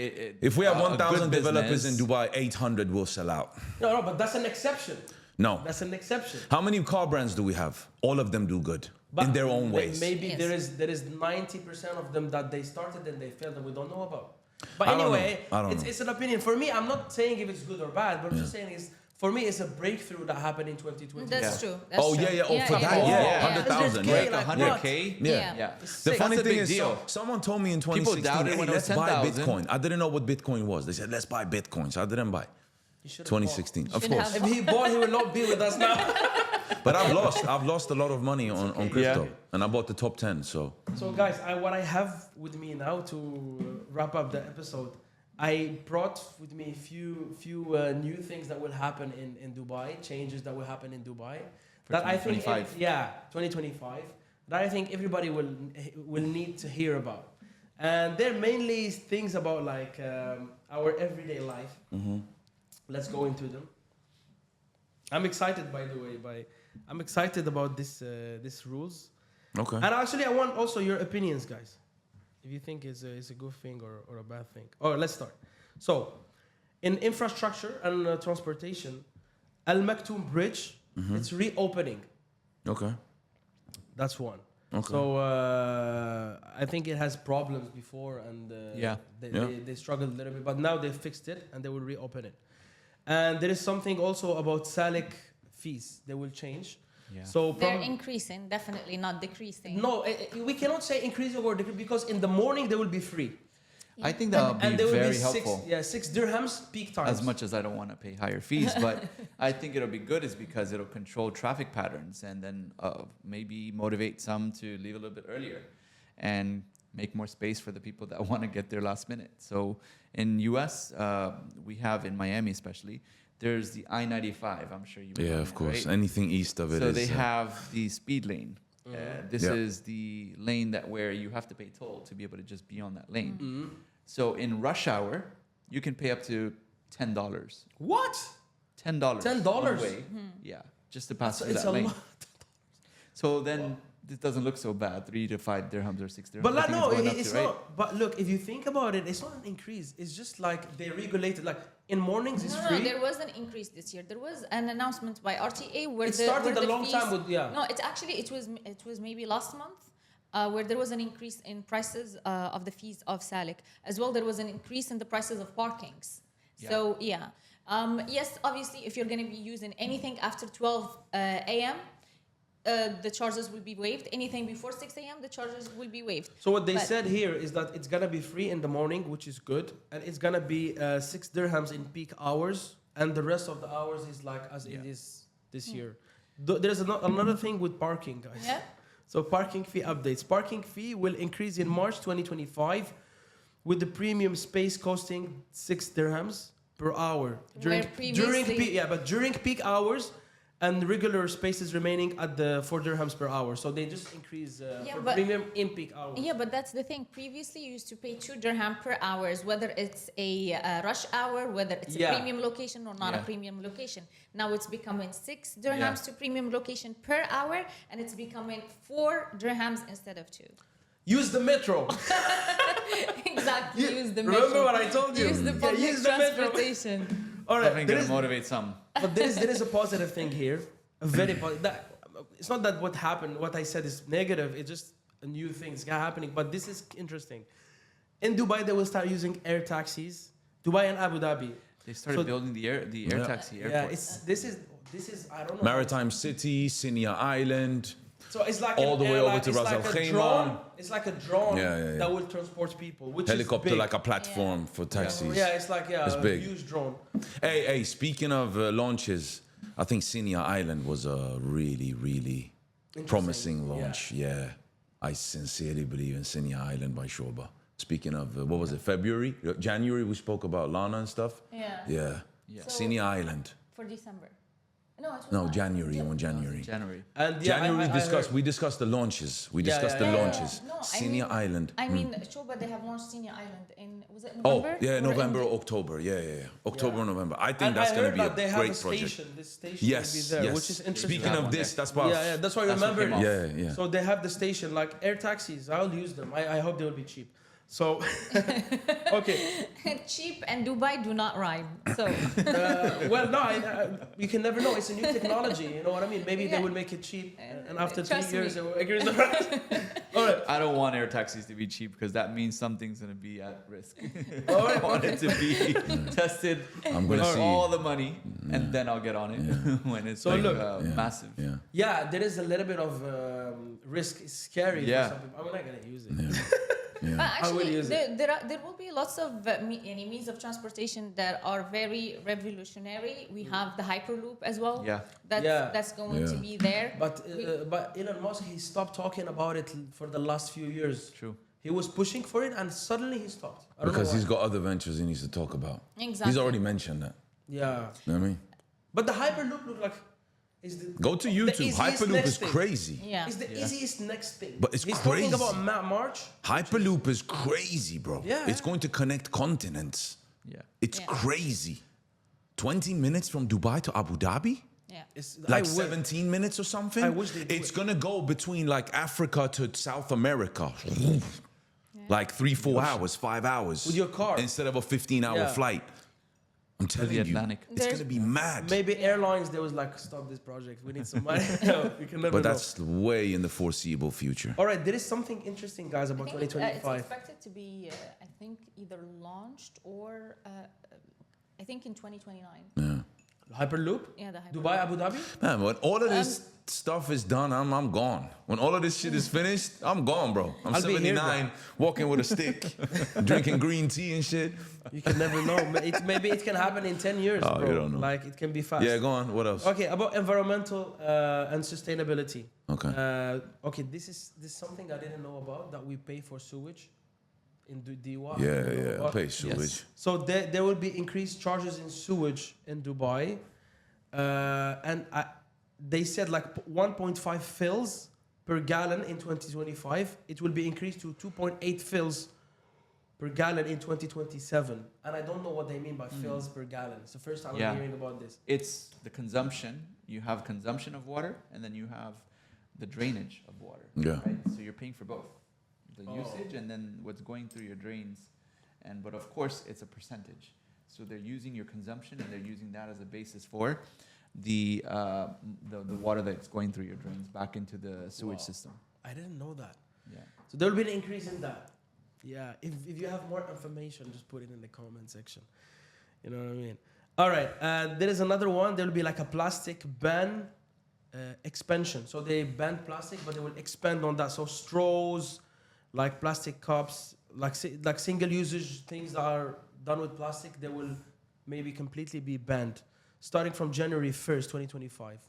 If we have a good 1,000 developers in business- Dubai, 800 will sell out. No, but that's an exception. No. That's an exception. How many car brands do we have? All of them do good in their own ways. Maybe Yes. there is 90% of them that they started and they failed and we don't know about. But I don't anyway, know. I don't know. it's an opinion. For me, I'm not saying if it's good or bad, but I'm just saying for me, it's a breakthrough that happened in 2020. That's true. That's Oh, true. yeah. Oh, for that, yeah. yeah. 100,000. break Yeah. like 100K. Yeah. Yeah. The Sick. funny That's a thing big is, deal. someone told me in People 2016, doubted hey, when it was let's buy 10,000. Bitcoin. I didn't know what Bitcoin was. They said, let's buy Bitcoin. So I didn't buy. You should've 2016, You of should course. have- bought. If he bought, he will not be with us now. But I've lost a lot of money on crypto, Yeah. and I bought the top 10. So So guys, what I have with me now to wrap up the episode, I brought with me a few new things that will happen in Dubai, changes that will happen in Dubai. For that I think 2025. 2025. That I think everybody will need to hear about. And they're mainly things about like our everyday life. Let's go into them. I'm excited, by the way. I'm excited about this rules. okay. And actually, I want also your opinions, guys. If you think it's a good thing or a bad thing. Oh, let's start. So, in infrastructure and transportation, Al Maktoum Bridge, it's reopening. Okay. That's one. Okay. So, I think it has problems before, and Yeah. they struggled a little bit, but now they fixed it and they will reopen it. And there is something also about Salik fees. They will change. Yeah. So They're increasing, definitely not decreasing. no, we cannot say increasing or decrease because in the morning they will be free. I think that would And be they will very be helpful. 6 dirhams peak times. As much as I don't want to pay higher fees, but I think it'll be good is because it'll control traffic patterns and then maybe motivate some to leave a little bit earlier and make more space for the people that want to get there last minute. So in US, we have in Miami especially, there's the I-95. I'm sure you know Yeah, it, of course. right? Anything east of it So is. they have the speed lane. This Yeah. is the lane where you have to pay toll to be able to just be on that lane. So in rush hour, you can pay up to $10. What? $10. $10? one way. Yeah, just to pass through It's that a lane. lot. So then this doesn't look so bad. 3 to 5 dirhams or 6 dirhams. But I like, think no, going up it's to, right? not. But look, if you think about it, it's not an increase. It's just like they regulated. Like in mornings, it's No, free. there was an increase this year. There was an announcement by RTA where It started where a long time with No, it was maybe last month. Where there was an increase in prices of the fees of Salik. As well, there was an increase in the prices of parkings. Yeah. So, yeah. Yes, obviously, if you're going to be using anything after 12 a.m., the charges will be waived. Anything before 6 a.m., the charges will be waived. So what they But- said here is that it's gonna be free in the morning, which is good, and it's gonna be 6 dirhams in peak hours, and the rest of the hours is like as it is this year. There's another thing with parking, guys. Yeah? So parking fee updates. Parking fee will increase in March 2025 with the premium space costing 6 dirhams per hour during previously- peak hours, and regular spaces remaining at the 4 dirhams per hour. So they just increase for but- premium in peak hours. Yeah, but that's the thing. Previously, you used to pay 2 dirham per hours, whether it's a rush hour, whether it's a Yeah. premium location or not a Yeah. premium location. Now it's becoming 6 dirhams Yeah. to premium location per hour, and it's becoming 4 dirhams instead of 2. Use the metro. Exactly. Use the Remember metro. what I told you? Use the Yeah, public use the metro. transportation. All right, Definitely there going is, to motivate some. but there is a positive thing here. A very positive. It's not that what happened, what I said is negative. It's just a new things happening. But this is interesting. In Dubai, they will start using air taxis. Dubai and Abu Dhabi. They started So- building the air taxi airport. Yeah, this is I don't know. Maritime City, Sinai Island. So it's like all an the way airline, over to it's Ras Al like a Khaimah. drone. It's like a drone Yeah. that will transport people, which Helicopter is big. like a platform for taxis. Yeah, it's like It's a big. huge drone. Hey, speaking of launches, I think Sinai Island was a really, really promising launch. Yeah. I sincerely believe in Sinai Island by Shoba. Speaking of, what was it, January, we spoke about Lana and stuff. Yeah. Yeah. So- Sinai Island. For December. No, it was No, not. January, on January. January. And yeah, January, I we discussed the launches. We Yeah, discussed yeah, the yeah. launches. No, I Sinai mean- Island. I mean, Shoba, they have launched Senior Island in, was it Oh, November? yeah, Or in November, the- October. Yeah. October, Yeah. November. I think And that's I going to heard be a that they have great a project. station. This station Yes, will be there, yes. which is interesting. Speaking That of one, this, yeah. that's why. Yeah, that's why I That's what remember. came off. Yeah. So they have the station like air taxis. I'll use them. I hope they will be cheap. So, okay. Cheap and Dubai do not rhyme. So, Well, no, you can never know. It's a new technology. You know what I mean? Maybe Yeah. they will make it cheap, and after 3 Trust years, me. they will increase the price. All right. I don't want air taxis to be cheap because that means something's going to be at risk. All I right. want it to be tested I'm with gonna see. all the money, and then I'll get on it when it's So like, look- massive. Yeah. Yeah, there is a little bit of risk. It's scary Yeah. for some people. I'm not gonna use it. Yeah. actually, use there will be lots of means of transportation that are very revolutionary. We have the Hyperloop as well. Yeah. That's going to Yeah. be there. But Elon Musk, he stopped talking about it for the last few years. True. He was pushing for it, and suddenly he stopped. I don't Because know he's why. got other ventures he needs to talk about. Exactly. He's already mentioned that. Yeah, You know what I mean? but the Hyperloop looked like is the Go to the YouTube. easiest Hyperloop next is thing. crazy. Yeah. It's the easiest next thing. But it's he's crazy. talking about March. Hyperloop is crazy, bro. Yeah. It's going to connect continents. Yeah. It's Yeah. crazy. 20 minutes from Dubai to Abu Dhabi? Yeah. It's Like I wish- 17 minutes or something? I wish they do It's it. going to go between like Africa to South America. Like 3-4 hours, 5 hours. With your car. Instead of a 15-hour Yeah. flight. I'm telling the you. Atlantic. It's There's- going to be mad. Maybe airlines, they was like, stop this project. We need some money. You can never But know. that's way in the foreseeable future. All right, there is something interesting, guys, about I think it's 2025. expected to be, I think, either launched or I think in 2029. Yeah. Hyperloop, Yeah, the Hyperloop. Dubai, Abu Dhabi. Man, when all of this stuff is done, I'm gone. When all of this shit is finished, I'm gone, bro. I'm I'll be here, 79, walking with a stick, drinking green tea and shit. You can never know. Maybe it can happen in 10 years, Oh, bro. you don't know. Like it can be fast. Yeah, go on. What else? Okay, about environmental and sustainability. Okay. Okay, this is something I didn't know about, that we pay for sewage in Dubai. Yeah, I pay sewage. Yes. So there will be increased charges in sewage in Dubai, and they said like 1.5 fills per gallon in 2025. It will be increased to 2.8 fills per gallon in 2027. And I don't know what they mean by fills per gallon. It's the first time Yeah. I'm hearing about this. It's the consumption. You have consumption of water, and then you have the drainage of water. Yeah. Right? So you're paying for both the usage and then what's going through your drains. But of course, it's a percentage. So they're using your consumption and they're using that as a basis for the water that's going through your drains back into the sewage system. I didn't know that. Yeah. So there will be an increase in that. Yeah. If you have more information, just put it in the comment section. You know what I mean? All right. There is another one. There will be like a plastic ban expansion. So they banned plastic, but they will expand on that. So straws, like plastic cups, like single usage things that are done with plastic, they will maybe completely be banned starting from January 1st, 2025.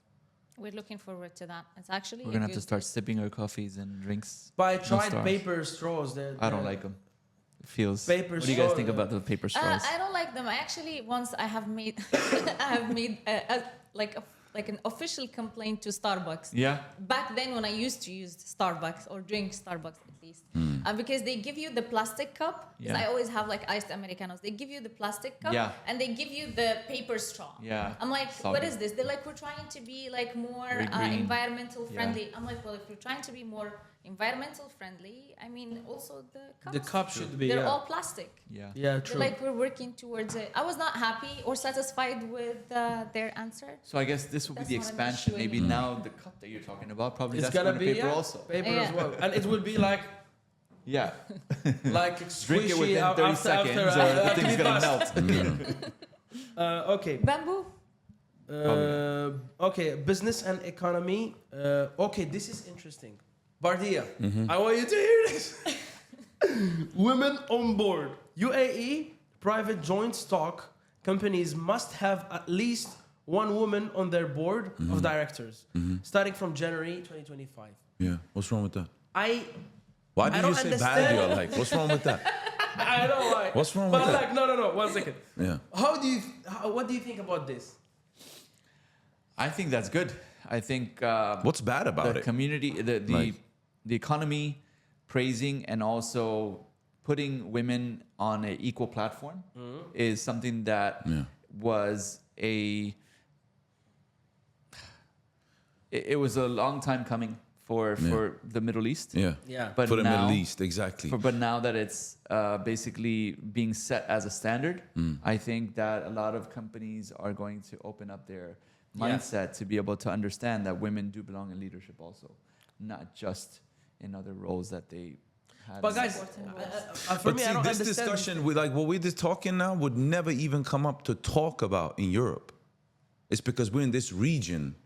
We're looking forward to that. It's actually We're going to have to start sipping our coffees and drinks. But I No tried stars. paper straws. I don't like them. It feels. Paper What do you guys straw, think about the paper straws? I don't like them. I actually once I have made like an official complaint to Starbucks. Yeah. Back then when I used to use Starbucks or drink Starbucks at least. Because they give you the plastic cup. 'Cause Yeah. I always have like iced Americanos. They give you the plastic cup Yeah. and they give you the paper straw. Yeah. I'm like, Soggy. what is this? They're like, we're trying to be like more Very green. environmental Yeah. friendly. I'm like, well, if you're trying to be more environmental friendly, I mean, also the cups. The cup should be, They're yeah. all plastic. Yeah. Yeah, They're true. like we're working towards it. I was not happy or satisfied with their answer. So I guess this will be That's the not an expansion. issue Maybe anymore. now the cup that you're talking about, probably It's that's gonna going to be paper yeah, also. paper Yeah. as well, and it will be like Yeah. like Drink it within 30 seconds or the thing's going to melt. Okay. Bamboo. Okay, business and economy. Okay, this is interesting. Bardia, I want you to hear this. Women on board. UAE private joint stock companies must have at least one woman on their board of directors, starting from January 2025. Yeah. What's wrong with that? Why I did you don't say understand. Badia? Like, what's wrong with that? I don't like. What's wrong with but that? like, no. 1 second. Yeah. What do you think about this? I think that's good. I think What's bad about the it? community, Like- the economy praising and also putting women on an equal platform is something that was it was a long time coming for the Middle East. Yeah. Yeah. But For the now, Middle East, exactly. but now that it's basically being set as a standard, I think that a lot of companies are going to open up their mindset to be able to understand that women do belong in leadership also, not just in other roles that they had. But guys, for But me, see, I don't this understand. discussion, with like what we're just talking now, would never even come up to talk about in Europe. It's because we're in this region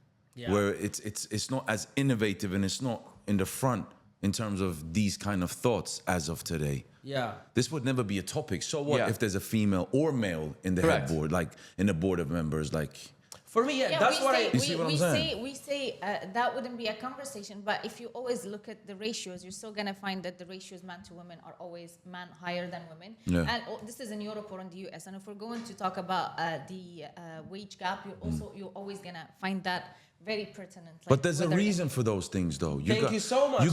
where it's not as innovative and it's not in the front in terms of these kind of thoughts as of today. Yeah. This would never be a topic. So what if there's a female or male in the Correct. headboard, like in the board of members, like For me, that's we what say, You see what I'm saying? We say that wouldn't be a conversation, but if you always look at the ratios, you're still gonna find that the ratios man to women are always man higher than women. Yeah. And this is in Europe or in the US. And if we're going to talk about the wage gap, you're always gonna find that very pertinent. Like But there's a whether- reason for those things, though. Thank you so much. You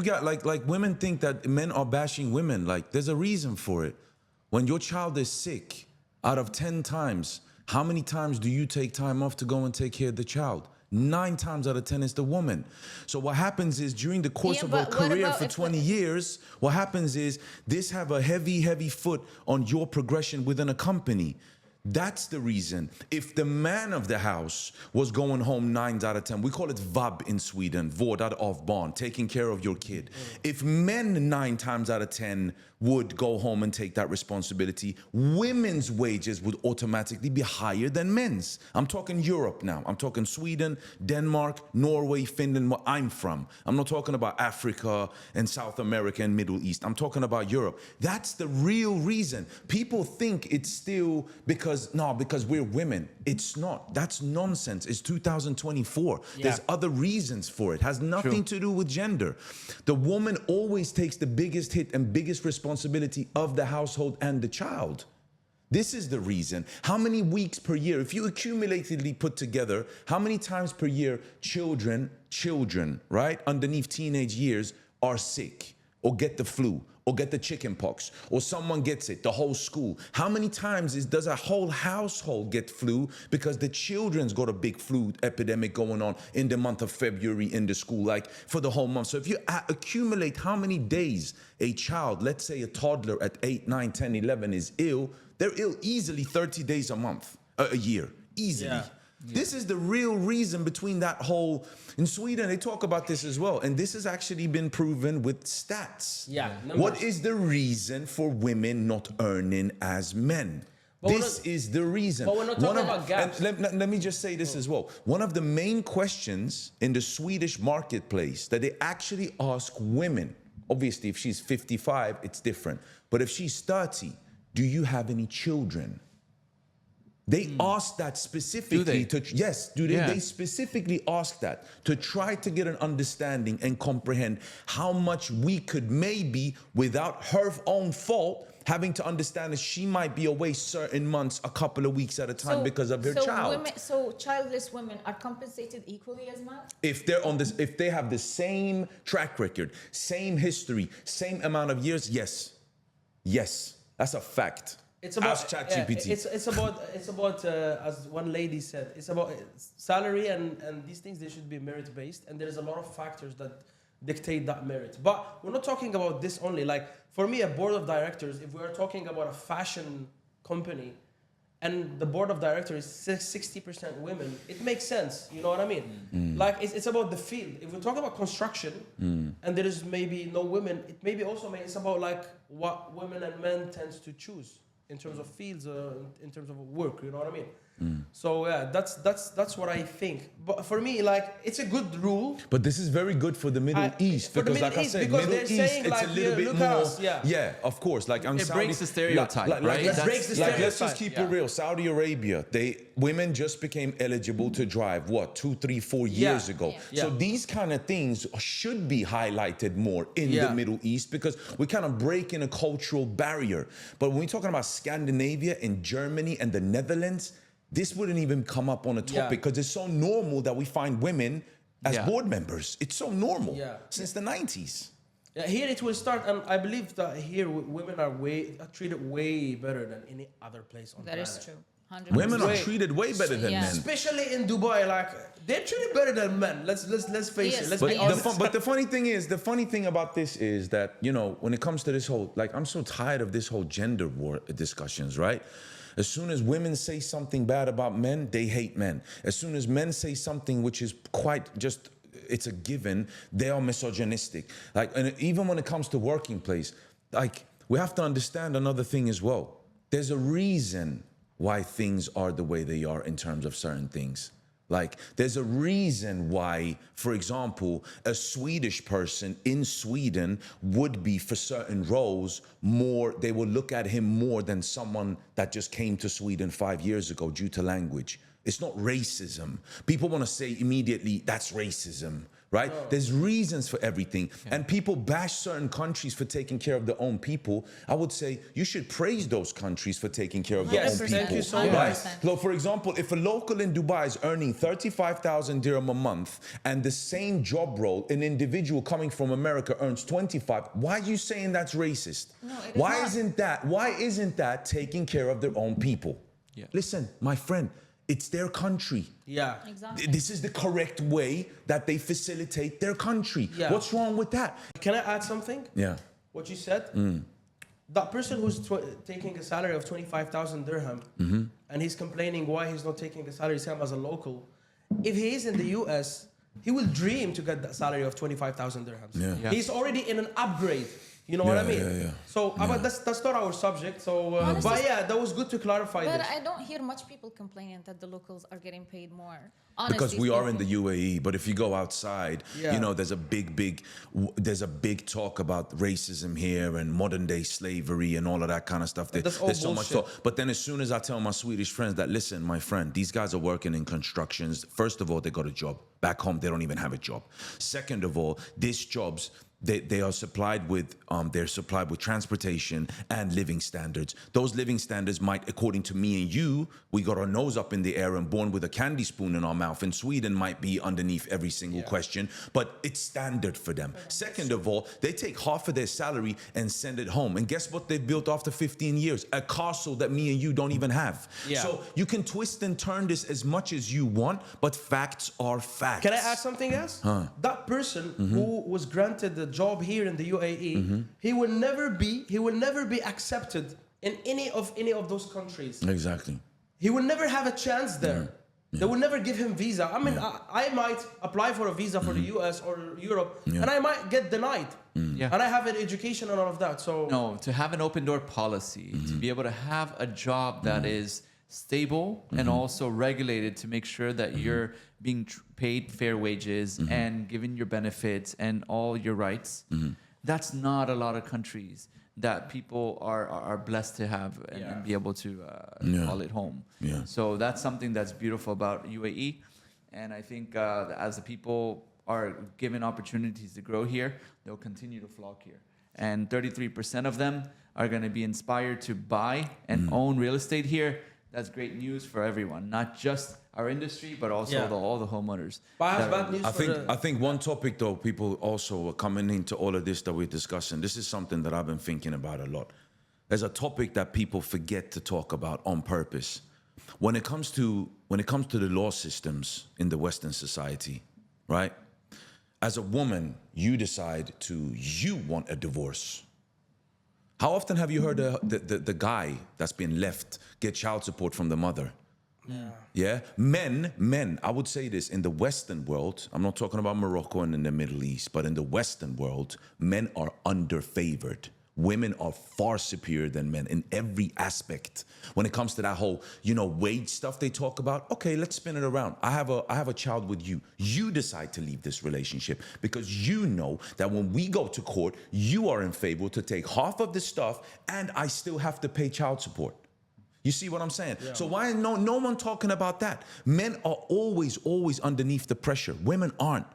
got like women think that men are bashing women. Like there's a reason for it. When your child is sick, out of 10 times, how many times do you take time off to go and take care of the child? 9 times out of 10 is the woman. So what happens is during the course Yeah, of a but what career about for if 20 years, what happens is this have a heavy foot on your progression within a company. That's the reason. If the man of the house was going home 9 out of 10, we call it vab in Sweden, vårdad av barn, taking care of your kid. If men 9 times out of 10 would go home and take that responsibility, women's wages would automatically be higher than men's. I'm talking Europe now. I'm talking Sweden, Denmark, Norway, Finland, where I'm from. I'm not talking about Africa and South America and Middle East. I'm talking about Europe. That's the real reason. People think it's still because we're women. It's not. That's nonsense. It's 2024. There's other reasons for it. Has nothing to do with gender. The woman always takes the biggest hit and biggest responsibility of the household and the child. This is the reason. How many weeks per year, if you accumulatedly put together, how many times per year children, right, underneath teenage years are sick? or get the flu or get the chicken pox or someone gets it, the whole school. How many times does a whole household get flu because the children's got a big flu epidemic going on in the month of February in the school, like for the whole month. So if you accumulate how many days a child, let's say a toddler at 8, 9, 10, 11 is ill, they're ill easily 30 days a year, easily. Yeah. This is the real reason between that whole, in Sweden, they talk about this as well. And this has actually been proven with stats. Yeah. What is the reason for women not earning as men? This is the reason. But we're not talking about gaps. Let me just say this as well. One of the main questions in the Swedish marketplace that they actually ask women, obviously if she's 55, it's different. But if she's 30, do you have any children? They ask that specifically They specifically ask that to try to get an understanding and comprehend how much we could maybe, without her own fault, having to understand that she might be away certain months, a couple of weeks at a time because of her child. So childless women are compensated equally as men? If they have the same track record, same history, same amount of years, yes. Yes, that's a fact. It's about Ask ChatGPT. It's about as one lady said, it's about salary and these things. They should be merit based, and there's a lot of factors that dictate that merit. But we're not talking about this only. Like for me, a board of directors, if we are talking about a fashion company, and the board of directors is 60% women, it makes sense. You know what I mean? Like it's about the field. If we talk about construction, and there is maybe no women, it maybe also it's about like what women and men tends to choose in terms of fields, in terms of work, you know what I mean? So yeah, that's what I think. But for me, like it's a good rule. But this is very good for the Middle East because, like I said, Middle East, it's a little bit more. Yeah, of course. Like it breaks the stereotype, right? It breaks the stereotype. Let's just keep it real. Saudi Arabia, women just became eligible to drive. What 2, 3, 4 years ago? Yeah. So these kind of things should be highlighted more in the Middle East because we kind of break in a cultural barrier. But when we're talking about Scandinavia and Germany and the Netherlands, this wouldn't even come up on a topic because it's so normal that we find women as board members. It's so normal since the 90s. Yeah, here it will start, and I believe that here women are treated way better than any other place on the planet. That is true. 100%. Women are treated way better than men. Especially in Dubai, like they're treated better than men. Let's face it. Let's be honest. But the funny thing about this is that, you know, when it comes to this whole, like, I'm so tired of this whole gender war discussions, right? As soon as women say something bad about men, they hate men. As soon as men say something which is quite just, it's a given, they are misogynistic. Like, and even when it comes to working place, like, we have to understand another thing as well. There's a reason why things are the way they are in terms of certain things. Like, there's a reason why, for example, a Swedish person in Sweden would be, for certain roles, they will look at him more than someone that just came to Sweden 5 years ago due to language. It's not racism. People want to say immediately, that's racism, right? No. There's reasons for everything. Yeah. And people bash certain countries for taking care of their own people. I would say you should praise those countries for taking care of their own people. Thank you so much. So, for example, if a local in Dubai is earning 35,000 dirham a month and the same job role, an individual coming from America earns 25, why are you saying that's racist? No, it is why isn't that taking care of their own people? Yeah. Listen, my friend, it's their country. Yeah. Exactly. This is the correct way that they facilitate their country. Yeah. What's wrong with that? Can I add something? Yeah. What you said? That person who's taking a salary of 25,000 dirham and he's complaining why he's not taking a salary same as a local. If he is in the US, he will dream to get that salary of 25,000 dirhams. Yeah. Yeah. He's already in an upgrade. You know what I mean? Yeah. So, but that's not our subject. So, but yeah, that was good to clarify But this. I don't hear much people complaining that the locals are getting paid more. Honestly Because we are in the speaking. UAE, but if you go outside, you know, there's a big talk about racism here and modern day slavery and all of that kind of stuff. That's all There's so much bullshit. talk. But then as soon as I tell my Swedish friends that, listen, my friend, these guys are working in constructions. First of all, they got a job. Back home, they don't even have a job. Second of all, these jobs, they are supplied with they're supplied with transportation and living standards. Those living standards might, according to me and you, we got our nose up in the air and born with a candy spoon in our mouth. In Sweden, might be underneath every single question, but it's standard for them. Second of all, they take half of their salary and send it home. And guess what they've built after 15 years? A castle that me and you don't even have. Yeah. So you can twist and turn this as much as you want, but facts are facts. Can I add something else? That person who was granted the job here in the UAE, he will never be accepted in any of those countries. Exactly. He will never have a chance there. They will never give him visa. I mean, I might apply for a visa for the US or Europe, and I might get denied. Yeah. And I have an education and all of that. So No, to have an open door policy, to be able to have a job that is stable and also regulated to make sure that you're being paid fair wages and given your benefits and all your rights. That's not a lot of countries that people are blessed to have and be able to call it home. Yeah. So that's something that's beautiful about UAE. And I think as the people are given opportunities to grow here, they'll continue to flock here. And 33% of them are going to be inspired to buy and own real estate here. That's great news for everyone, not just our industry, but also all the homeowners. But I have bad news I think one topic though, people also are coming into all of this that we're discussing. This is something that I've been thinking about a lot. There's a topic that people forget to talk about on purpose. When it comes to the law systems in the Western society, right? As a woman, you decide you want a divorce. How often have you heard the guy that's been left get child support from the mother? Yeah. Men, I would say this, in the Western world, I'm not talking about Morocco and in the Middle East, but in the Western world, men are underfavored. Women are far superior than men in every aspect. When it comes to that whole, wage stuff they talk about, okay, let's spin it around. I have a child with you. You decide to leave this relationship because you know that when we go to court, you are in favor to take half of the stuff and I still have to pay child support. You see what I'm saying? Yeah. So why no one talking about that? Men are always underneath the pressure. Women aren't.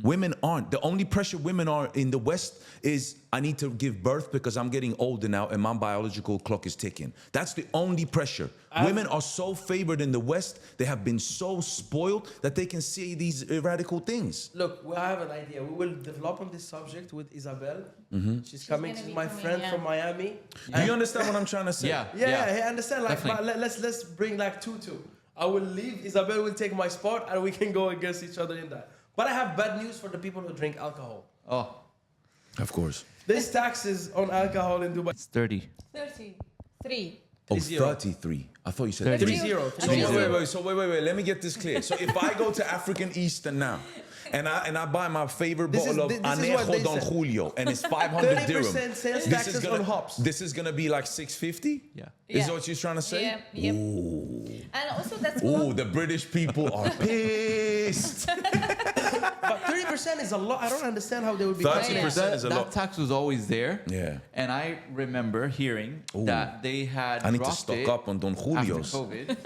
Women aren't. The only pressure women are in the West is I need to give birth because I'm getting older now and my biological clock is ticking. That's the only pressure. Women are so favored in the West. They have been so spoiled that they can say these radical things. Look, I have an idea. We will develop on this subject with Isabel. She's coming. She's my friend from Miami. Do you understand what I'm trying to say? Yeah, I understand. Like, let's bring like 2-2. I will leave. Isabel will take my spot, and we can go against each other in that. But I have bad news for the people who drink alcohol. Oh, of course. There's taxes on alcohol in Dubai. It's 30. 33. Oh, 33. I thought you said 30. So wait. Let me get this clear. So if I go to African Eastern now, and I buy my favorite bottle of Anejo Don Julio, and it's 500 dirham. 30% sales taxes on hops. This is gonna be like 650. Yeah. Is that what you're trying to say? Yep. Ooh. And also that's The British people are pissed. But 30% is a lot. I don't understand how they would be. 30% is a lot. That tax was always there. Yeah. And I remember hearing that they had I need to dropped stock it up on Don Julios. after COVID,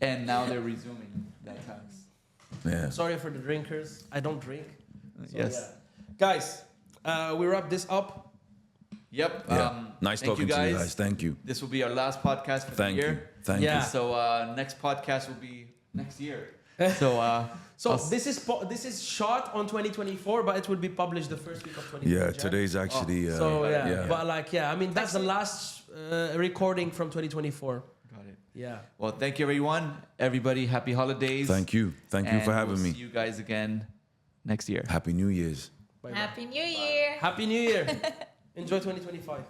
and now they're resuming that tax. Yeah. Sorry for the drinkers. I don't drink. So, Yes. Guys, we wrap this up. Yep. Yeah. Nice thank talking you to you guys. Thank you. This will be our last podcast for Thank the you. year. Thank you. So next podcast will be next year. So this is shot on 2024, but it will be published the first week of 2024. Yeah, today's actually. But I mean, that's the last recording from 2024. got it. Yeah. Well, thank you, everyone. Everybody, happy holidays. Thank you for having we'll me. See you guys again next year. Happy New Year's. Happy New Year. Happy New Year. Enjoy 2025.